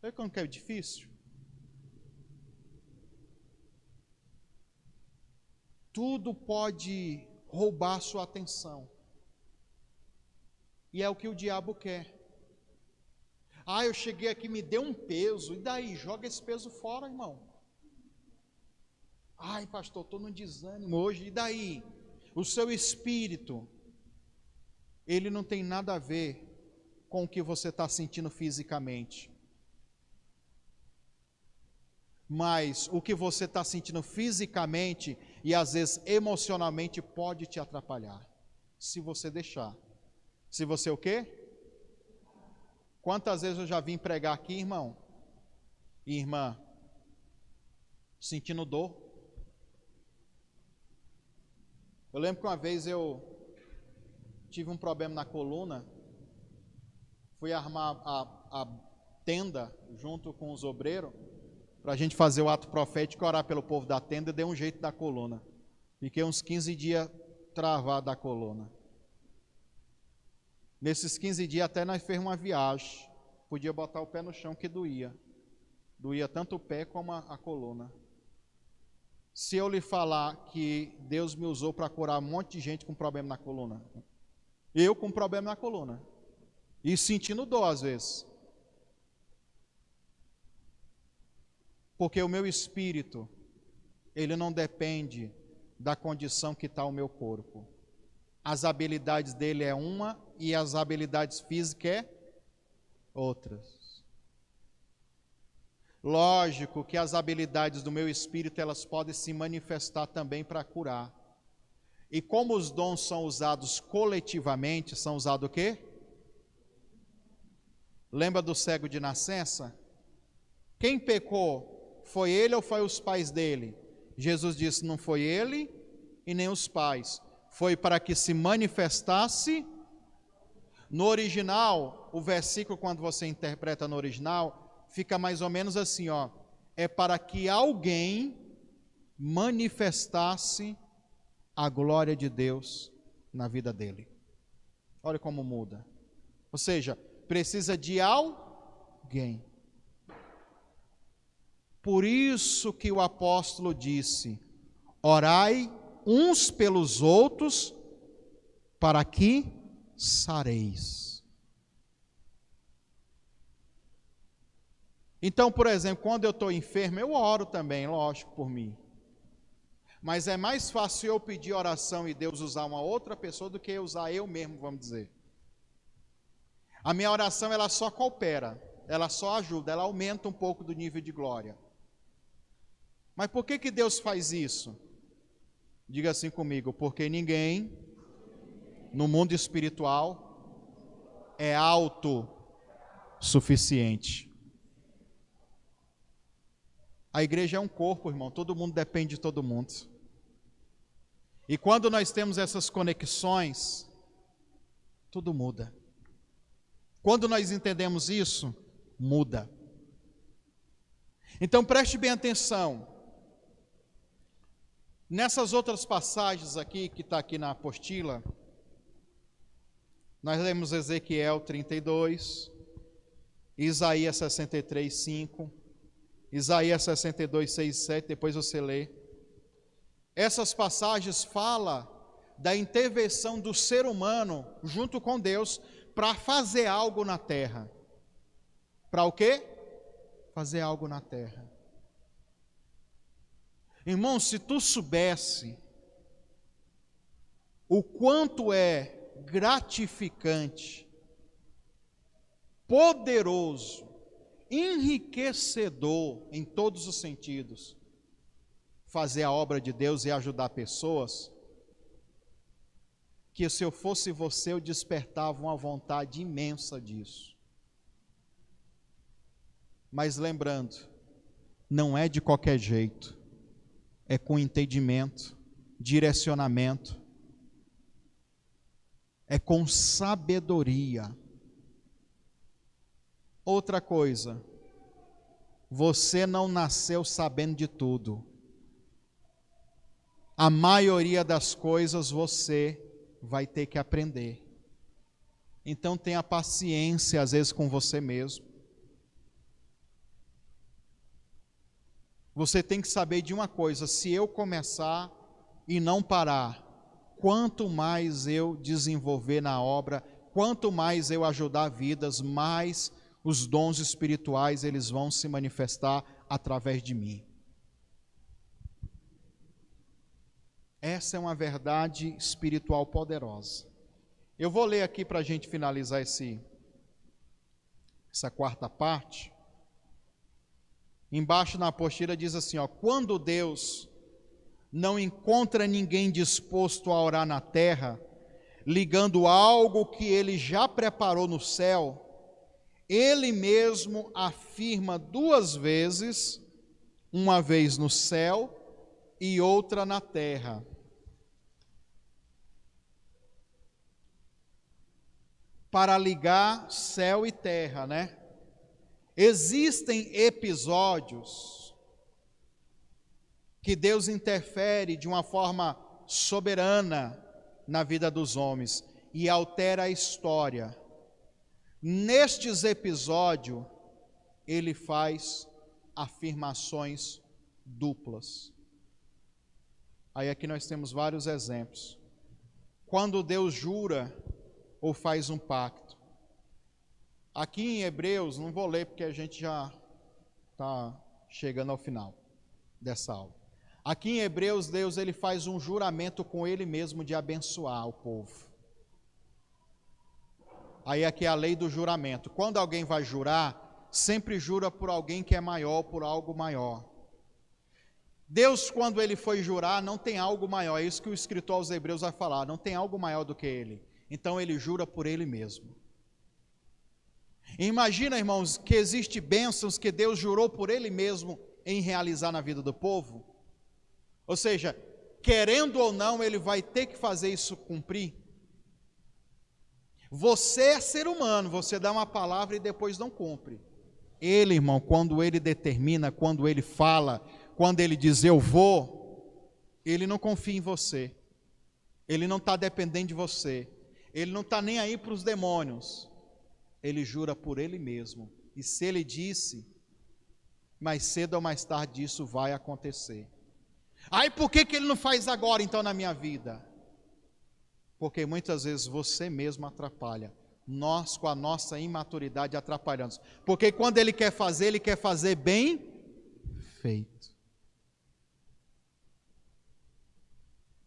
Sabe como que é difícil? Tudo pode roubar sua atenção. E é o que o diabo quer. Eu cheguei aqui, me deu um peso. E daí? Joga esse peso fora, irmão. Pastor, estou num desânimo hoje. E daí? O seu espírito, ele não tem nada a ver com o que você está sentindo fisicamente. Mas o que você está sentindo fisicamente e às vezes emocionalmente pode te atrapalhar. Se você deixar. Se você o quê? Quantas vezes eu já vim pregar aqui, irmão e irmã, sentindo dor? Eu lembro que uma vez eu tive um problema na coluna, fui armar a tenda junto com os obreiros, para a gente fazer o ato profético e orar pelo povo da tenda, e dei um jeito da coluna. Fiquei uns 15 dias travado da coluna. Nesses 15 dias até nós fizemos uma viagem. Podia botar o pé no chão que doía. Doía tanto o pé como a coluna. Se eu lhe falar que Deus me usou para curar um monte de gente com problema na coluna. Eu com problema na coluna. E sentindo dor às vezes. Porque o meu espírito, ele não depende da condição que está o meu corpo. As habilidades dele é uma e as habilidades físicas é outras. Lógico que as habilidades do meu espírito, elas podem se manifestar também para curar. E como os dons são usados coletivamente, são usados o quê? Lembra do cego de nascença? Quem pecou? Foi ele ou foi os pais dele? Jesus disse: não foi ele e nem os pais. Foi para que se manifestasse. No original, o versículo, quando você interpreta no original, fica mais ou menos assim, é para que alguém manifestasse a glória de Deus na vida dele. Olha como muda. Ou seja, precisa de alguém. Por isso que o apóstolo disse: orai uns pelos outros, para que sareis. Então, por exemplo, quando eu estou enfermo, eu oro também, lógico, por mim. Mas é mais fácil eu pedir oração e Deus usar uma outra pessoa do que usar eu mesmo, vamos dizer. A minha oração, ela só coopera, ela só ajuda, ela aumenta um pouco do nível de glória. Mas por que Deus faz isso? Diga assim comigo, porque ninguém no mundo espiritual é autossuficiente. A igreja é um corpo, irmão, todo mundo depende de todo mundo. E quando nós temos essas conexões, tudo muda. Quando nós entendemos isso, muda. Então preste bem atenção. Nessas outras passagens aqui, que está aqui na apostila, nós lemos Ezequiel 32, Isaías 63, 5, Isaías 62, 6 e 7, depois você lê. Essas passagens falam da intervenção do ser humano junto com Deus para fazer algo na terra. Para o quê? Fazer algo na terra. Irmão, se tu soubesse o quanto é gratificante, poderoso, enriquecedor em todos os sentidos, fazer a obra de Deus e ajudar pessoas, que se eu fosse você, eu despertava uma vontade imensa disso. Mas lembrando, não é de qualquer jeito, é com entendimento, direcionamento, é com sabedoria. Outra coisa, você não nasceu sabendo de tudo. A maioria das coisas você vai ter que aprender. Então tenha paciência, às vezes, com você mesmo. Você tem que saber de uma coisa: se eu começar e não parar, quanto mais eu desenvolver na obra, quanto mais eu ajudar vidas, mais os dons espirituais eles vão se manifestar através de mim. Essa é uma verdade espiritual poderosa. Eu vou ler aqui para a gente finalizar essa quarta parte. Embaixo na apostila diz assim, quando Deus não encontra ninguém disposto a orar na terra, ligando algo que Ele já preparou no céu, Ele mesmo afirma duas vezes, uma vez no céu e outra na terra. Para ligar céu e terra, né? Existem episódios que Deus interfere de uma forma soberana na vida dos homens e altera a história. Nestes episódios, Ele faz afirmações duplas. Aí aqui nós temos vários exemplos. Quando Deus jura ou faz um pacto. Aqui em Hebreus, não vou ler porque a gente já está chegando ao final dessa aula. Aqui em Hebreus, Deus ele faz um juramento com Ele mesmo de abençoar o povo. Aí aqui é a lei do juramento. Quando alguém vai jurar, sempre jura por alguém que é maior, por algo maior. Deus, quando Ele foi jurar, não tem algo maior. É isso que o escritor aos Hebreus vai falar. Não tem algo maior do que Ele. Então Ele jura por Ele mesmo. Imagina, irmãos, que existe bênçãos que Deus jurou por Ele mesmo em realizar na vida do povo. Ou seja, querendo ou não, Ele vai ter que fazer isso cumprir. Você é ser humano, você dá uma palavra e depois não cumpre. Ele, irmão, quando Ele determina, quando Ele fala, quando Ele diz eu vou, Ele não confia em você. Ele não está dependendo de você. Ele não está nem aí para os demônios. Ele jura por Ele mesmo. E se Ele disse, mais cedo ou mais tarde isso vai acontecer. Aí por que Ele não faz agora então na minha vida? Porque muitas vezes você mesmo atrapalha. Nós, com a nossa imaturidade, atrapalhamos. Porque quando Ele quer fazer bem feito.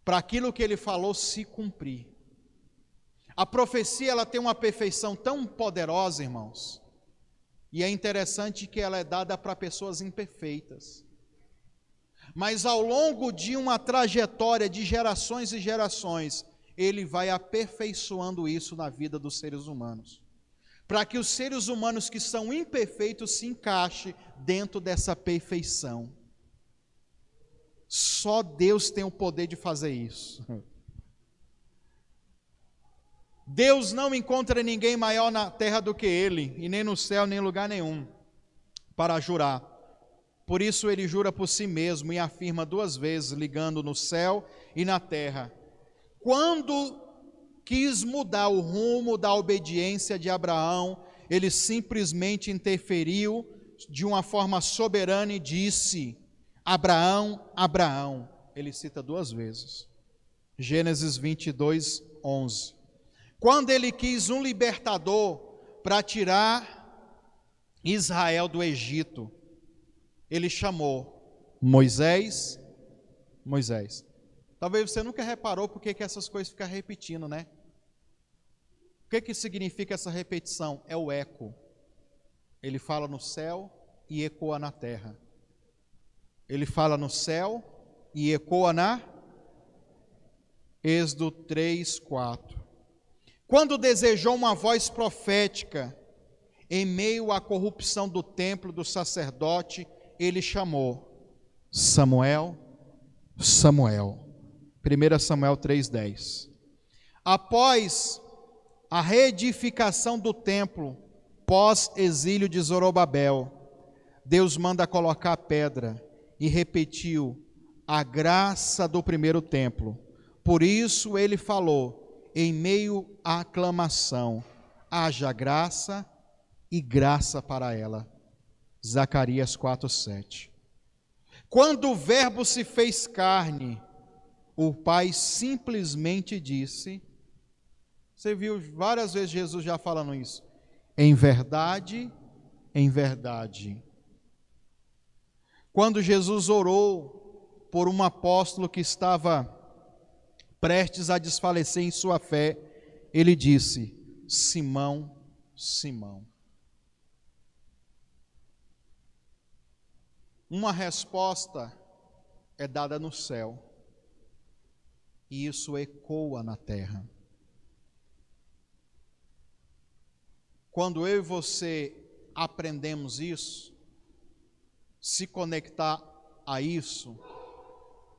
Para aquilo que Ele falou se cumprir. A profecia, ela tem uma perfeição tão poderosa, irmãos. E é interessante que ela é dada para pessoas imperfeitas. Mas ao longo de uma trajetória de gerações e gerações, Ele vai aperfeiçoando isso na vida dos seres humanos, para que os seres humanos que são imperfeitos se encaixem dentro dessa perfeição. Só Deus tem o poder de fazer isso. Deus não encontra ninguém maior na terra do que Ele, e nem no céu, nem em lugar nenhum, para jurar. Por isso Ele jura por si mesmo e afirma 2 vezes, ligando no céu e na terra. Quando quis mudar o rumo da obediência de Abraão, Ele simplesmente interferiu de uma forma soberana e disse: Abraão, Abraão. Ele cita 2 vezes. Gênesis 22, 11. Quando Ele quis um libertador para tirar Israel do Egito, Ele chamou Moisés. Talvez você nunca reparou porque que essas coisas ficam repetindo, né? O que significa essa repetição? É o eco. Ele fala no céu e ecoa na terra. Ele fala no céu e ecoa na Êxodo 3, 4. Quando desejou uma voz profética em meio à corrupção do templo do sacerdote, Ele chamou Samuel, Samuel. 1 Samuel 3,10. Após a reedificação do templo, pós-exílio de Zorobabel, Deus manda colocar a pedra e repetiu a graça do primeiro templo. Por isso Ele falou, em meio à aclamação, haja graça e graça para ela. Zacarias 4,7. Quando o Verbo se fez carne, o Pai simplesmente disse, você viu várias vezes Jesus já falando isso, em verdade, em verdade. Quando Jesus orou por um apóstolo que estava prestes a desfalecer em sua fé, Ele disse, Simão, Simão. Uma resposta é dada no céu, e isso ecoa na terra. Quando eu e você aprendemos isso, se conectar a isso,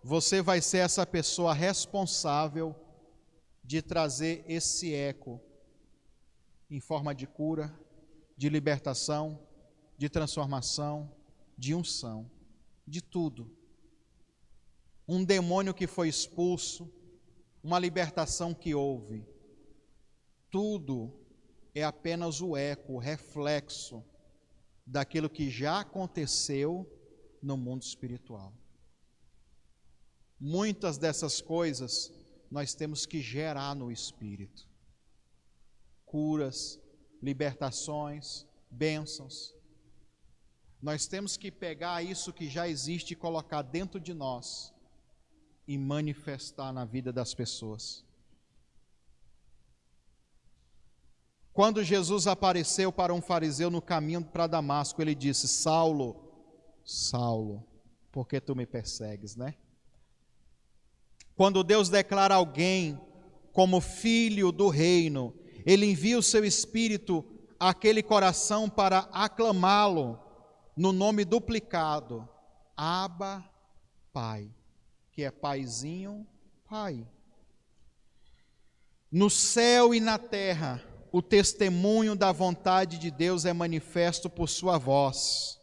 você vai ser essa pessoa responsável de trazer esse eco em forma de cura, de libertação, de transformação, de unção, de tudo. Um demônio que foi expulso, uma libertação que houve, tudo é apenas o eco, o reflexo daquilo que já aconteceu no mundo espiritual. Muitas dessas coisas nós temos que gerar no espírito. Curas, libertações, bênçãos. Nós temos que pegar isso que já existe e colocar dentro de nós e manifestar na vida das pessoas. Quando Jesus apareceu para um fariseu no caminho para Damasco, ele disse, Saulo, Saulo, por que tu me persegues, né? Quando Deus declara alguém como filho do reino, Ele envia o seu Espírito àquele coração para aclamá-lo no nome duplicado, Abba, Pai, que é paizinho, Pai. No céu e na terra, o testemunho da vontade de Deus é manifesto por sua voz.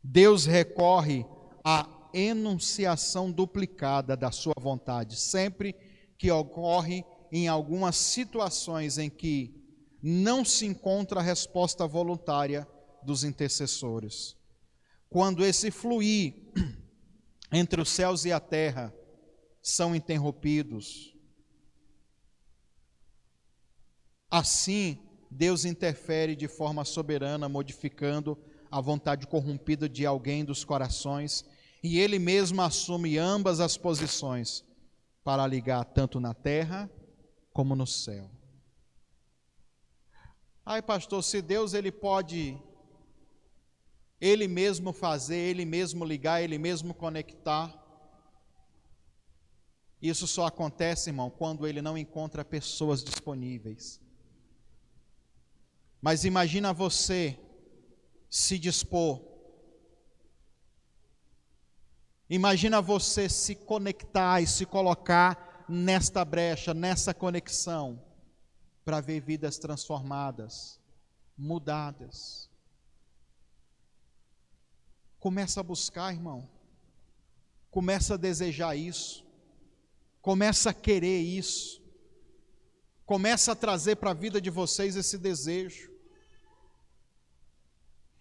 Deus recorre à enunciação duplicada da sua vontade, sempre que ocorre em algumas situações em que não se encontra a resposta voluntária dos intercessores. Quando esse fluir entre os céus e a terra são interrompidos, Assim, Deus interfere de forma soberana, modificando a vontade corrompida de alguém dos corações, e Ele mesmo assume ambas as posições para ligar tanto na terra como no céu. Ai, pastor, se Deus ele pode Ele mesmo fazer, Ele mesmo ligar, Ele mesmo conectar, isso só acontece, irmão, quando Ele não encontra pessoas disponíveis. Mas imagina você se dispor, imagina você se conectar e se colocar nesta brecha, nessa conexão, para ver vidas transformadas, mudadas. Começa a buscar, irmão, começa a desejar isso, começa a querer isso, começa a trazer para a vida de vocês esse desejo,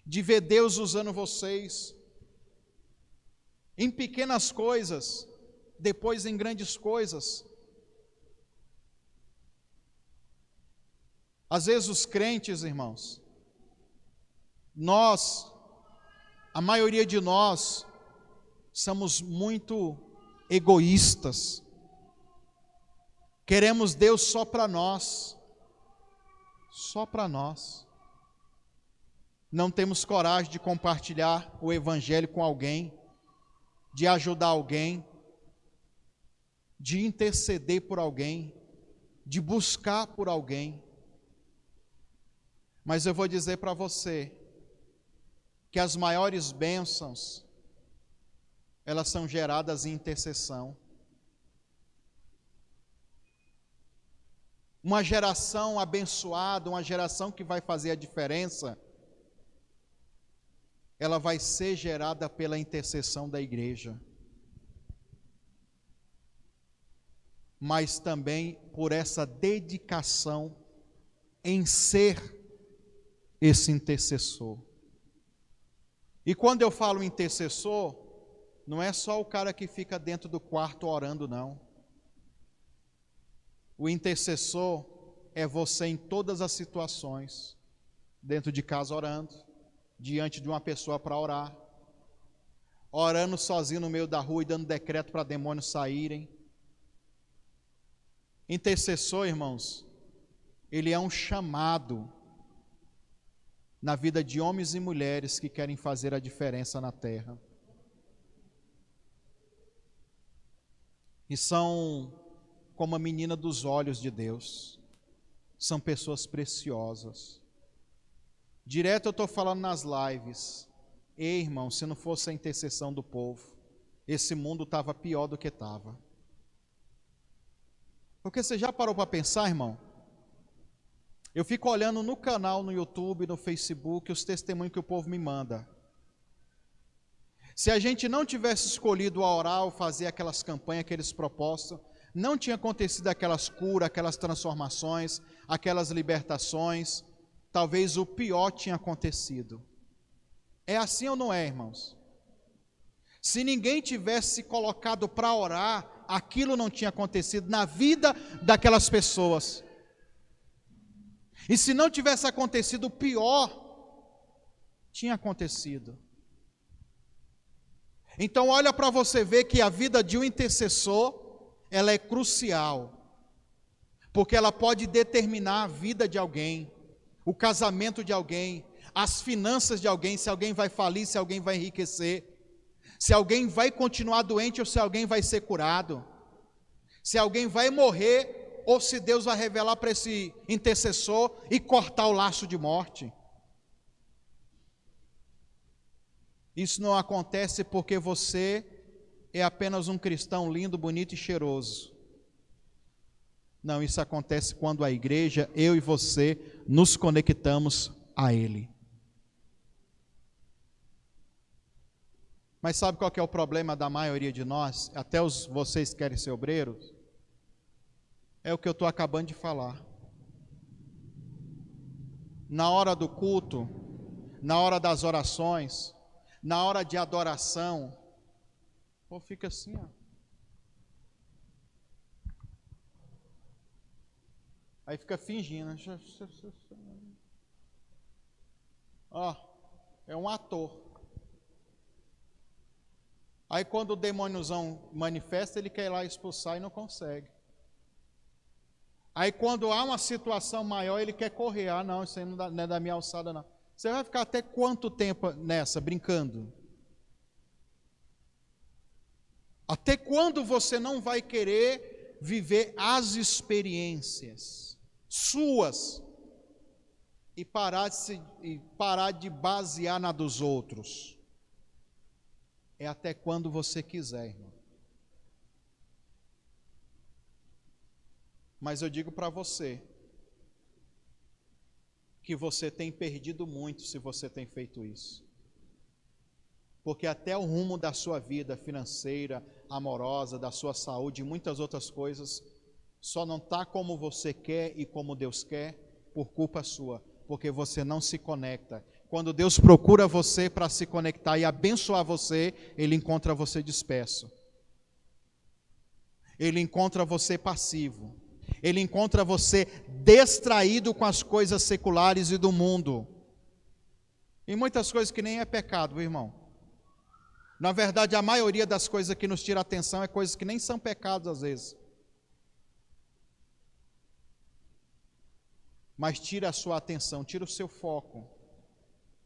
de ver Deus usando vocês, em pequenas coisas, depois em grandes coisas. Às vezes os crentes, irmãos, a maioria de nós, somos muito egoístas, queremos Deus só para nós, não temos coragem de compartilhar o Evangelho com alguém, de ajudar alguém, de interceder por alguém, de buscar por alguém. Mas eu vou dizer para você, que as maiores bênçãos, elas são geradas em intercessão. Uma geração abençoada, uma geração que vai fazer a diferença, ela vai ser gerada pela intercessão da igreja, mas também por essa dedicação em ser esse intercessor. E quando eu falo intercessor, não é só o cara que fica dentro do quarto orando, não. O intercessor é você em todas as situações, dentro de casa orando, diante de uma pessoa para orar, orando sozinho no meio da rua e dando decreto para demônios saírem. Intercessor, irmãos, ele é um chamado na vida de homens e mulheres que querem fazer a diferença na terra. E são como a menina dos olhos de Deus, são pessoas preciosas. Direto eu estou falando nas lives, ei, irmão, se não fosse a intercessão do povo, esse mundo estava pior do que estava. Porque você já parou para pensar, irmão? Eu fico olhando no canal, no YouTube, no Facebook, os testemunhos que o povo me manda. Se a gente não tivesse escolhido a orar ou fazer aquelas campanhas, aqueles propósitos, não tinha acontecido aquelas curas, aquelas transformações, aquelas libertações, talvez o pior tinha acontecido. É assim ou não é, irmãos? Se ninguém tivesse colocado para orar, aquilo não tinha acontecido na vida daquelas pessoas. E se não tivesse acontecido, o pior tinha acontecido. Então olha para você ver que a vida de um intercessor, ela é crucial, porque ela pode determinar a vida de alguém, o casamento de alguém, as finanças de alguém, se alguém vai falir, se alguém vai enriquecer, se alguém vai continuar doente ou se alguém vai ser curado, se alguém vai morrer ou se Deus vai revelar para esse intercessor e cortar o laço de morte. Isso não acontece porque você é apenas um cristão lindo, bonito e cheiroso. Não, isso acontece quando a igreja, eu e você, nos conectamos a Ele. Mas sabe qual que é o problema da maioria de nós? Até vocês que querem ser obreiros? É o que eu estou acabando de falar. Na hora do culto, na hora das orações, na hora de adoração, ou fica assim, ó. Aí fica fingindo. Ó, é um ator. Aí quando o demôniozão manifesta, ele quer ir lá expulsar e não consegue. Aí quando há uma situação maior, ele quer correr. Ah, não, isso aí não é da minha alçada, não. Você vai ficar até quanto tempo nessa, brincando? Até quando você não vai querer viver as experiências suas e parar de basear na dos outros? É até quando você quiser, irmão. Mas eu digo para você que você tem perdido muito se você tem feito isso. Porque até o rumo da sua vida financeira, amorosa, da sua saúde e muitas outras coisas, só não está como você quer e como Deus quer por culpa sua, porque você não se conecta. Quando Deus procura você para se conectar e abençoar você, Ele encontra você disperso. Ele encontra você passivo. Ele encontra você distraído com as coisas seculares e do mundo. E muitas coisas que nem é pecado, irmão. Na verdade, a maioria das coisas que nos tira a atenção é coisas que nem são pecados às vezes. Mas tira a sua atenção, tira o seu foco,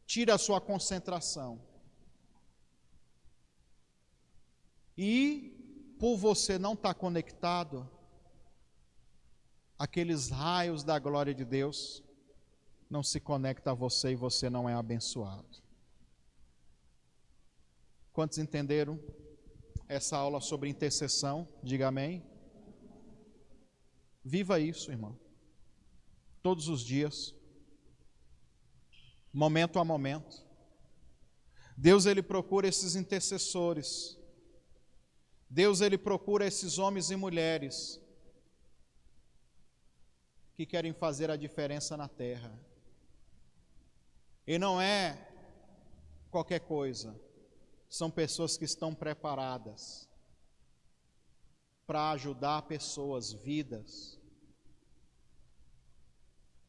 tira a sua concentração. E por você não estar conectado, aqueles raios da glória de Deus não se conectam a você e você não é abençoado. Quantos entenderam essa aula sobre intercessão? Diga amém. Viva isso, irmão. Todos os dias, momento a momento. Deus, Ele procura esses intercessores. Deus, Ele procura esses homens e mulheres que querem fazer a diferença na terra. E não é qualquer coisa. São pessoas que estão preparadas para ajudar pessoas, vidas.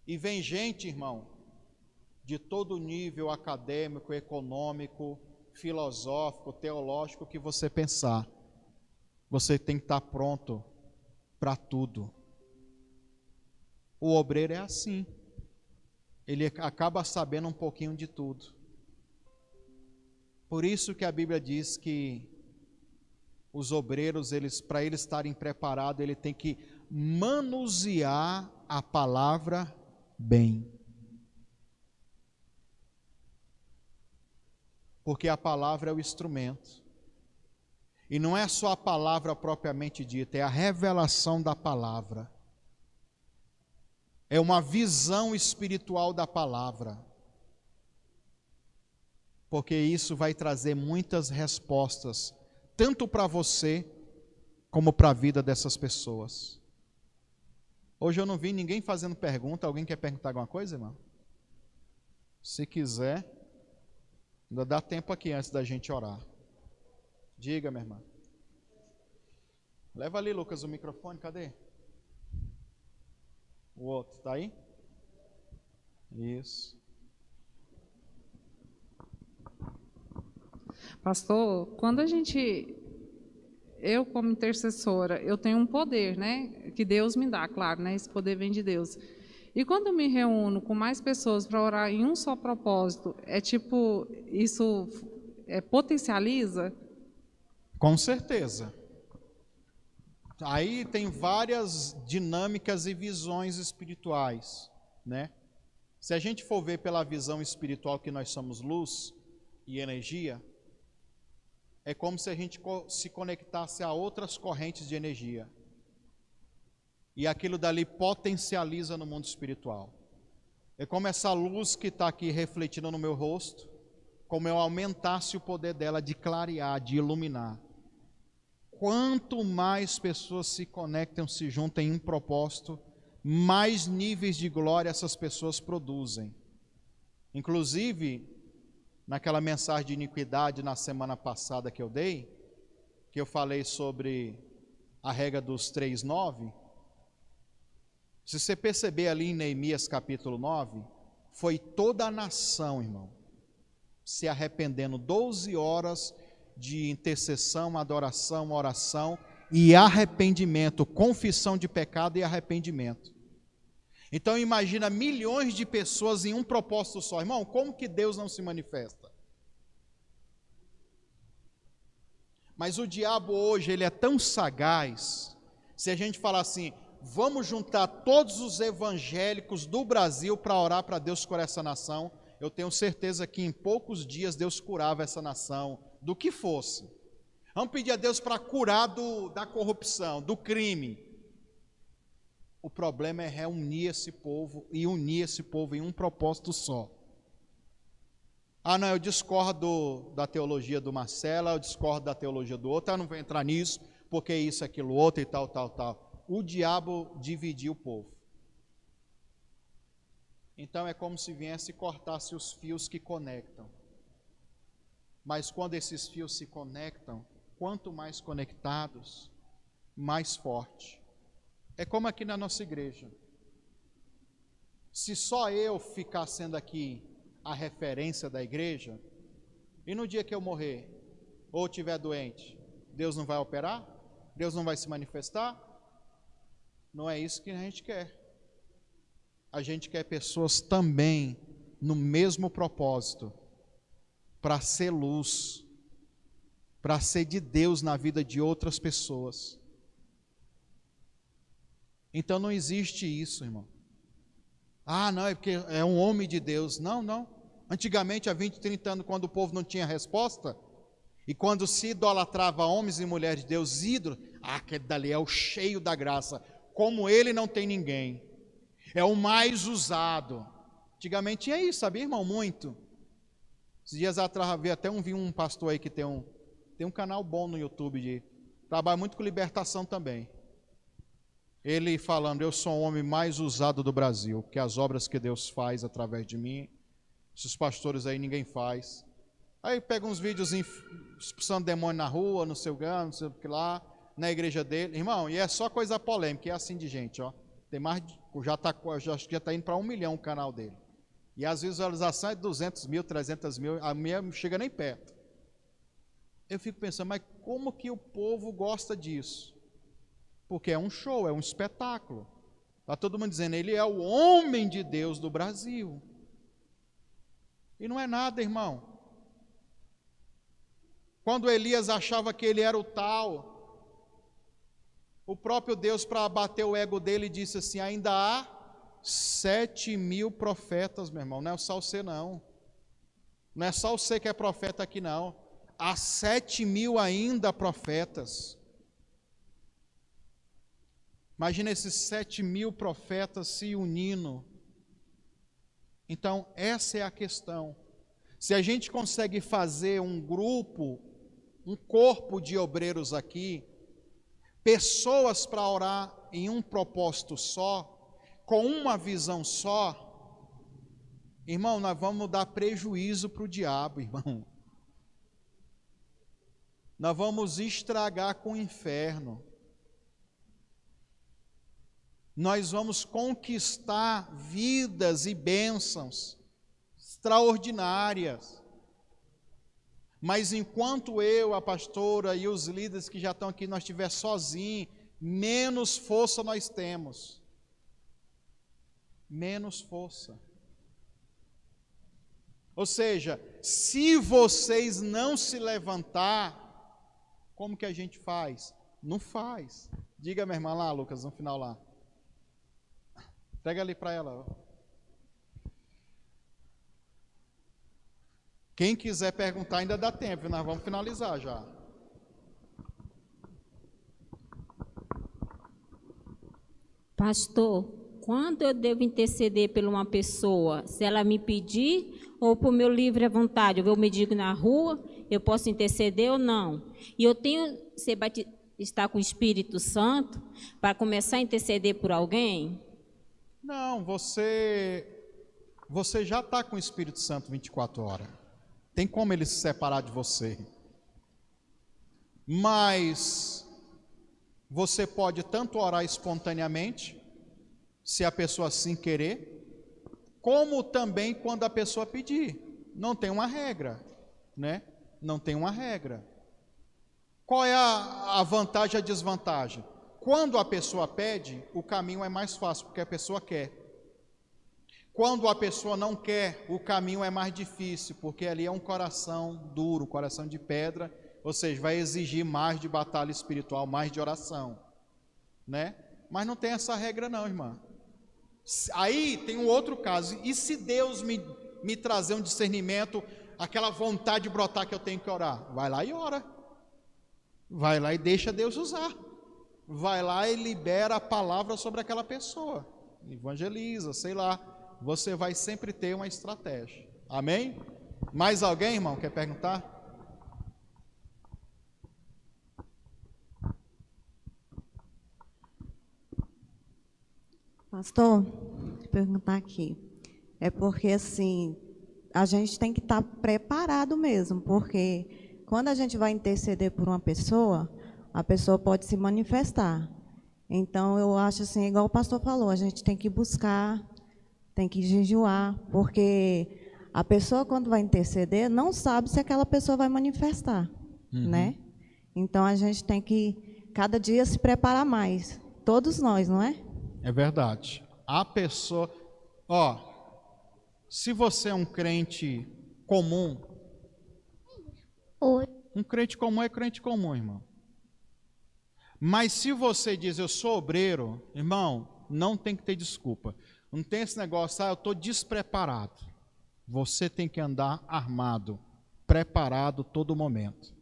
E vem gente, irmão, de todo nível acadêmico, econômico, filosófico, teológico que você pensar. Você tem que estar pronto para tudo. O obreiro é assim. Ele acaba sabendo um pouquinho de tudo. Por isso que a Bíblia diz que os obreiros, para eles estarem preparados, ele tem que manusear a palavra bem. Porque a palavra é o instrumento. E não é só a palavra propriamente dita, é a revelação da palavra. É uma visão espiritual da palavra. Porque isso vai trazer muitas respostas, tanto para você, como para a vida dessas pessoas. Hoje eu não vi ninguém fazendo pergunta. Alguém quer perguntar alguma coisa, irmão? Se quiser, ainda dá tempo aqui antes da gente orar. Diga, minha irmã. Leva ali, Lucas, o microfone, cadê? O outro, tá aí? Isso. Pastor, quando eu como intercessora, eu tenho um poder, né? Que Deus me dá, claro, né? Esse poder vem de Deus. E quando eu me reúno com mais pessoas para orar em um só propósito, isso potencializa? Com certeza. Aí tem várias dinâmicas e visões espirituais, né? Se a gente for ver pela visão espiritual que nós somos luz e energia, é como se a gente se conectasse a outras correntes de energia. E aquilo dali potencializa no mundo espiritual. É como essa luz que está aqui refletindo no meu rosto, como eu aumentasse o poder dela de clarear, de iluminar. Quanto mais pessoas se conectam, se juntam em um propósito, mais níveis de glória essas pessoas produzem. Inclusive, naquela mensagem de iniquidade na semana passada que eu dei, que eu falei sobre a regra dos 3,9, Se você perceber ali em Neemias capítulo 9, foi toda a nação, irmão, se arrependendo, 12 horas de intercessão, adoração, oração e arrependimento, confissão de pecado e arrependimento. Então imagina milhões de pessoas em um propósito só. Irmão, como que Deus não se manifesta? Mas o diabo hoje, ele é tão sagaz, se a gente falar assim, vamos juntar todos os evangélicos do Brasil para orar para Deus curar essa nação, eu tenho certeza que em poucos dias Deus curava essa nação, do que fosse. Vamos pedir a Deus para curar da corrupção, do crime. O problema é reunir esse povo e unir esse povo em um propósito só. Ah, não, eu discordo da teologia do Marcelo, eu discordo da teologia do outro, eu não vou entrar nisso, porque isso, aquilo, outro e tal, tal, tal. O diabo dividiu o povo. Então é como se viesse e cortasse os fios que conectam. Mas quando esses fios se conectam, quanto mais conectados, mais forte. É como aqui na nossa igreja. Se só eu ficar sendo aqui a referência da igreja, e no dia que eu morrer, ou estiver doente, Deus não vai operar? Deus não vai se manifestar? Não é isso que a gente quer. A gente quer pessoas também no mesmo propósito, para ser luz, para ser de Deus na vida de outras pessoas. Então não existe isso, irmão. Ah, não, é porque é um homem de Deus. Não, não. Antigamente, há 20, 30 anos, quando o povo não tinha resposta, e quando se idolatrava homens e mulheres de Deus, ídolos, aquele dali é o cheio da graça. Como ele não tem ninguém. É o mais usado. Antigamente tinha isso, sabia, irmão? Muito. Esses dias atrás, vi um pastor aí que tem um canal bom no YouTube, trabalha muito com libertação também. Ele falando, eu sou o homem mais usado do Brasil, porque as obras que Deus faz através de mim, esses pastores aí ninguém faz. Aí pega uns vídeos expulsando demônio na rua, no seu gano, não sei o que lá, na igreja dele. Irmão, e é só coisa polêmica, é assim de gente, ó. Tem mais, já está indo para 1 milhão o canal dele. E as visualizações é 200 mil, 300 mil, a minha não chega nem perto. Eu fico pensando, mas como que o povo gosta disso? Porque é um show, é um espetáculo. Está todo mundo dizendo, ele é o homem de Deus do Brasil. E não é nada, irmão. Quando Elias achava que ele era o tal, o próprio Deus, para abater o ego dele, disse assim, ainda há 7.000 profetas, meu irmão. Não é só você, não. Não é só você que é profeta aqui, não. Há 7.000 ainda profetas. Imagina esses 7.000 profetas se unindo. Então, essa é a questão. Se a gente consegue fazer um grupo, um corpo de obreiros aqui, pessoas para orar em um propósito só, com uma visão só, irmão, nós vamos dar prejuízo para o diabo, irmão. Nós vamos estragar com o inferno. Nós vamos conquistar vidas e bênçãos extraordinárias. Mas enquanto eu, a pastora e os líderes que já estão aqui, nós estiver sozinhos, menos força nós temos. Menos força. Ou seja, se vocês não se levantar, como que a gente faz? Não faz. Diga, minha irmã lá, Lucas, no final lá. Pega ali para ela. Quem quiser perguntar ainda dá tempo, nós vamos finalizar já. Pastor, quando eu devo interceder por uma pessoa? Se ela me pedir ou por meu livre vontade? Eu me digo na rua, eu posso interceder ou não? E eu tenho que estar com o Espírito Santo para começar a interceder por alguém? Não, você já está com o Espírito Santo 24 horas. Tem como ele se separar de você. Mas você pode tanto orar espontaneamente, se a pessoa assim querer, como também quando a pessoa pedir. Não tem uma regra, né? Não tem uma regra. Qual é a vantagem e a desvantagem? Quando a pessoa pede, o caminho é mais fácil, porque a pessoa quer. Quando a pessoa não quer, o caminho é mais difícil, porque ali é um coração duro, um coração de pedra, ou seja, vai exigir mais de batalha espiritual, mais de oração, né? Mas não tem essa regra não, irmã. Aí tem um outro caso, e se Deus me trazer um discernimento, aquela vontade de brotar que eu tenho que orar? Vai lá e ora. Vai lá e deixa Deus usar. Vai lá e libera a palavra sobre aquela pessoa. Evangeliza, sei lá. Você vai sempre ter uma estratégia. Amém? Mais alguém, irmão, quer perguntar? Pastor, vou perguntar aqui. É porque, assim, a gente tem que estar preparado mesmo, porque quando a gente vai interceder por uma pessoa, a pessoa pode se manifestar. Então, eu acho assim, igual o pastor falou, a gente tem que buscar, tem que jejuar, porque a pessoa, quando vai interceder, não sabe se aquela pessoa vai manifestar, né? Então, a gente tem que, cada dia, se preparar mais. Todos nós, não é? É verdade. A pessoa... se você é um crente comum... Um crente comum é crente comum, irmão. Mas se você diz, eu sou obreiro, irmão, não tem que ter desculpa. Não tem esse negócio, eu estou despreparado. Você tem que andar armado, preparado todo momento.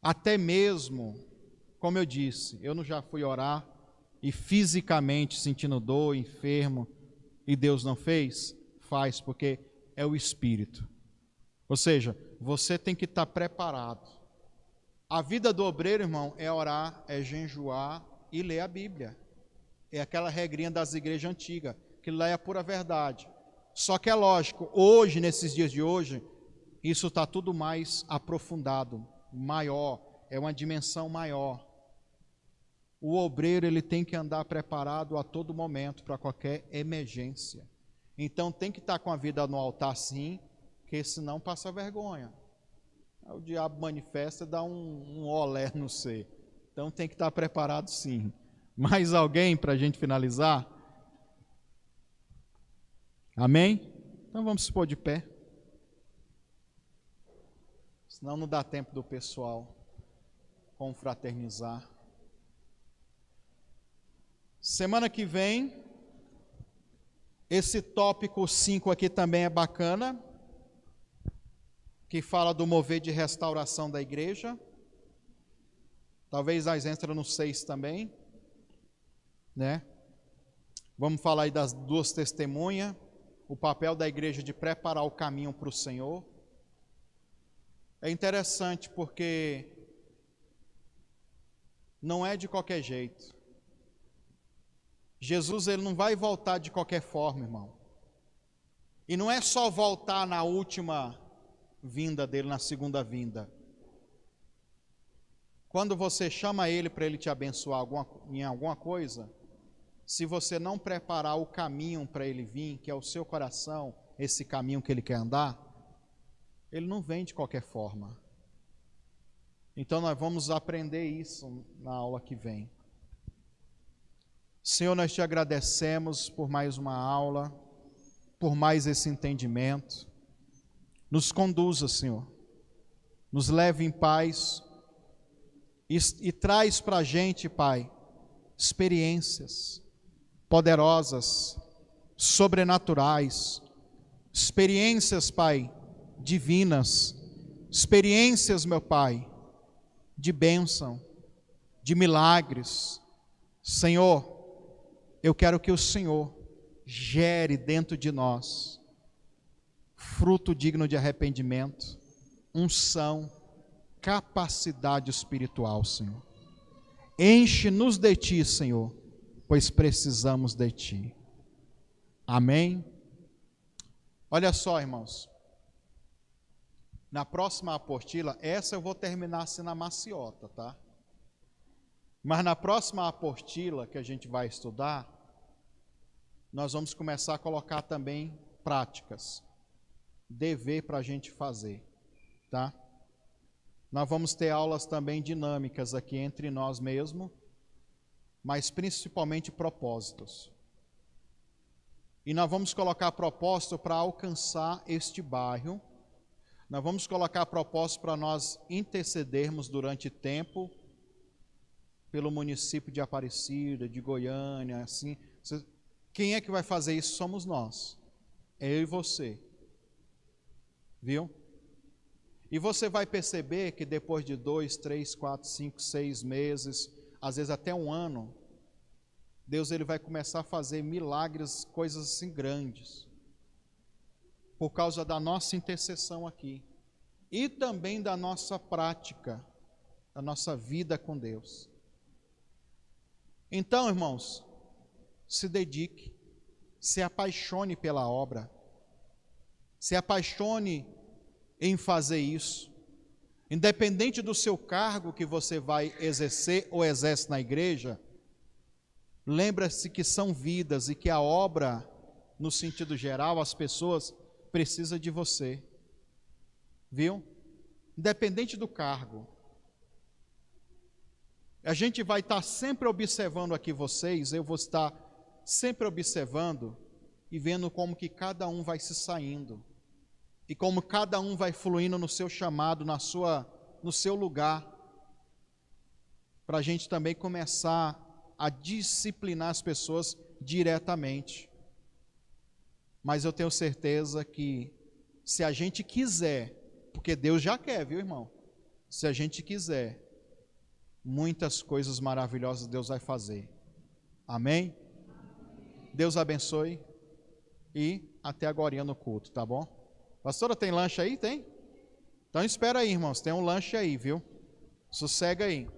Até mesmo, como eu disse, eu não já fui orar e fisicamente sentindo dor, enfermo, e Deus não fez? Faz, porque é o Espírito. Ou seja, você tem que estar preparado. A vida do obreiro, irmão, é orar, é jejuar e ler a Bíblia. É aquela regrinha das igrejas antigas, que lá é a pura verdade. Só que é lógico, hoje, nesses dias de hoje, isso está tudo mais aprofundado, maior, é uma dimensão maior. O obreiro, ele tem que andar preparado a todo momento para qualquer emergência. Então tem que estar com a vida no altar sim, porque senão passa vergonha. O diabo manifesta e dá um olé no ser. Então tem que estar preparado sim. Mais alguém para a gente finalizar? Amém? Então vamos se pôr de pé. Senão não dá tempo do pessoal confraternizar. Semana que vem, esse tópico 5 aqui também é bacana, que fala do mover de restauração da igreja. Talvez nós entramos no 6 também, né? Vamos falar aí das duas testemunhas, o papel da igreja de preparar o caminho para o Senhor. É interessante porque não é de qualquer jeito. Jesus, ele não vai voltar de qualquer forma, irmão. E não é só voltar na última vinda dele, na segunda vinda. Quando você chama ele para ele te abençoar em alguma coisa, se você não preparar o caminho para ele vir, que é o seu coração, esse caminho que ele quer andar, ele não vem de qualquer forma. Então nós vamos aprender isso na aula que vem. Senhor, nós te agradecemos por mais uma aula, por mais esse entendimento. Nos conduza, Senhor, nos leve em paz e traz para a gente, Pai, experiências poderosas, sobrenaturais, experiências, Pai, divinas, experiências, meu Pai, de bênção, de milagres. Senhor, eu quero que o Senhor gere dentro de nós fruto digno de arrependimento, unção, capacidade espiritual, Senhor. Enche-nos de Ti, Senhor, pois precisamos de Ti. Amém? Olha só, irmãos. Na próxima apostila, essa eu vou terminar assim na maciota, tá? Mas na próxima apostila que a gente vai estudar, nós vamos começar a colocar também práticas, dever para a gente fazer, tá? Nós vamos ter aulas também dinâmicas aqui entre nós mesmos, mas principalmente propósitos. E nós vamos colocar propósito para alcançar este bairro, nós vamos colocar propósito para nós intercedermos durante tempo pelo município de Aparecida, de Goiânia, assim. Quem é que vai fazer isso? Somos nós. É eu e você. Viu? E você vai perceber que depois de 2, 3, 4, 5, 6 meses, às vezes até um ano, Deus ele vai começar a fazer milagres, coisas assim grandes, por causa da nossa intercessão aqui, e também da nossa prática, da nossa vida com Deus. Então, irmãos, se dedique, se apaixone pela obra, se apaixone em fazer isso, independente do seu cargo que você vai exercer ou exerce na igreja. Lembra-se que são vidas e que a obra, no sentido geral, as pessoas precisam de você, viu? Independente do cargo. A gente vai estar sempre observando aqui vocês, eu vou estar sempre observando e vendo como que cada um vai se saindo e como cada um vai fluindo no seu chamado, no seu lugar, para a gente também começar a disciplinar as pessoas diretamente. Mas eu tenho certeza que se a gente quiser, porque Deus já quer, viu, irmão? Se a gente quiser, muitas coisas maravilhosas Deus vai fazer. Amém? Deus abençoe e até agora no culto, tá bom? Pastora, tem lanche aí? Tem? Então espera aí, irmãos, tem um lanche aí, viu? Sossega aí.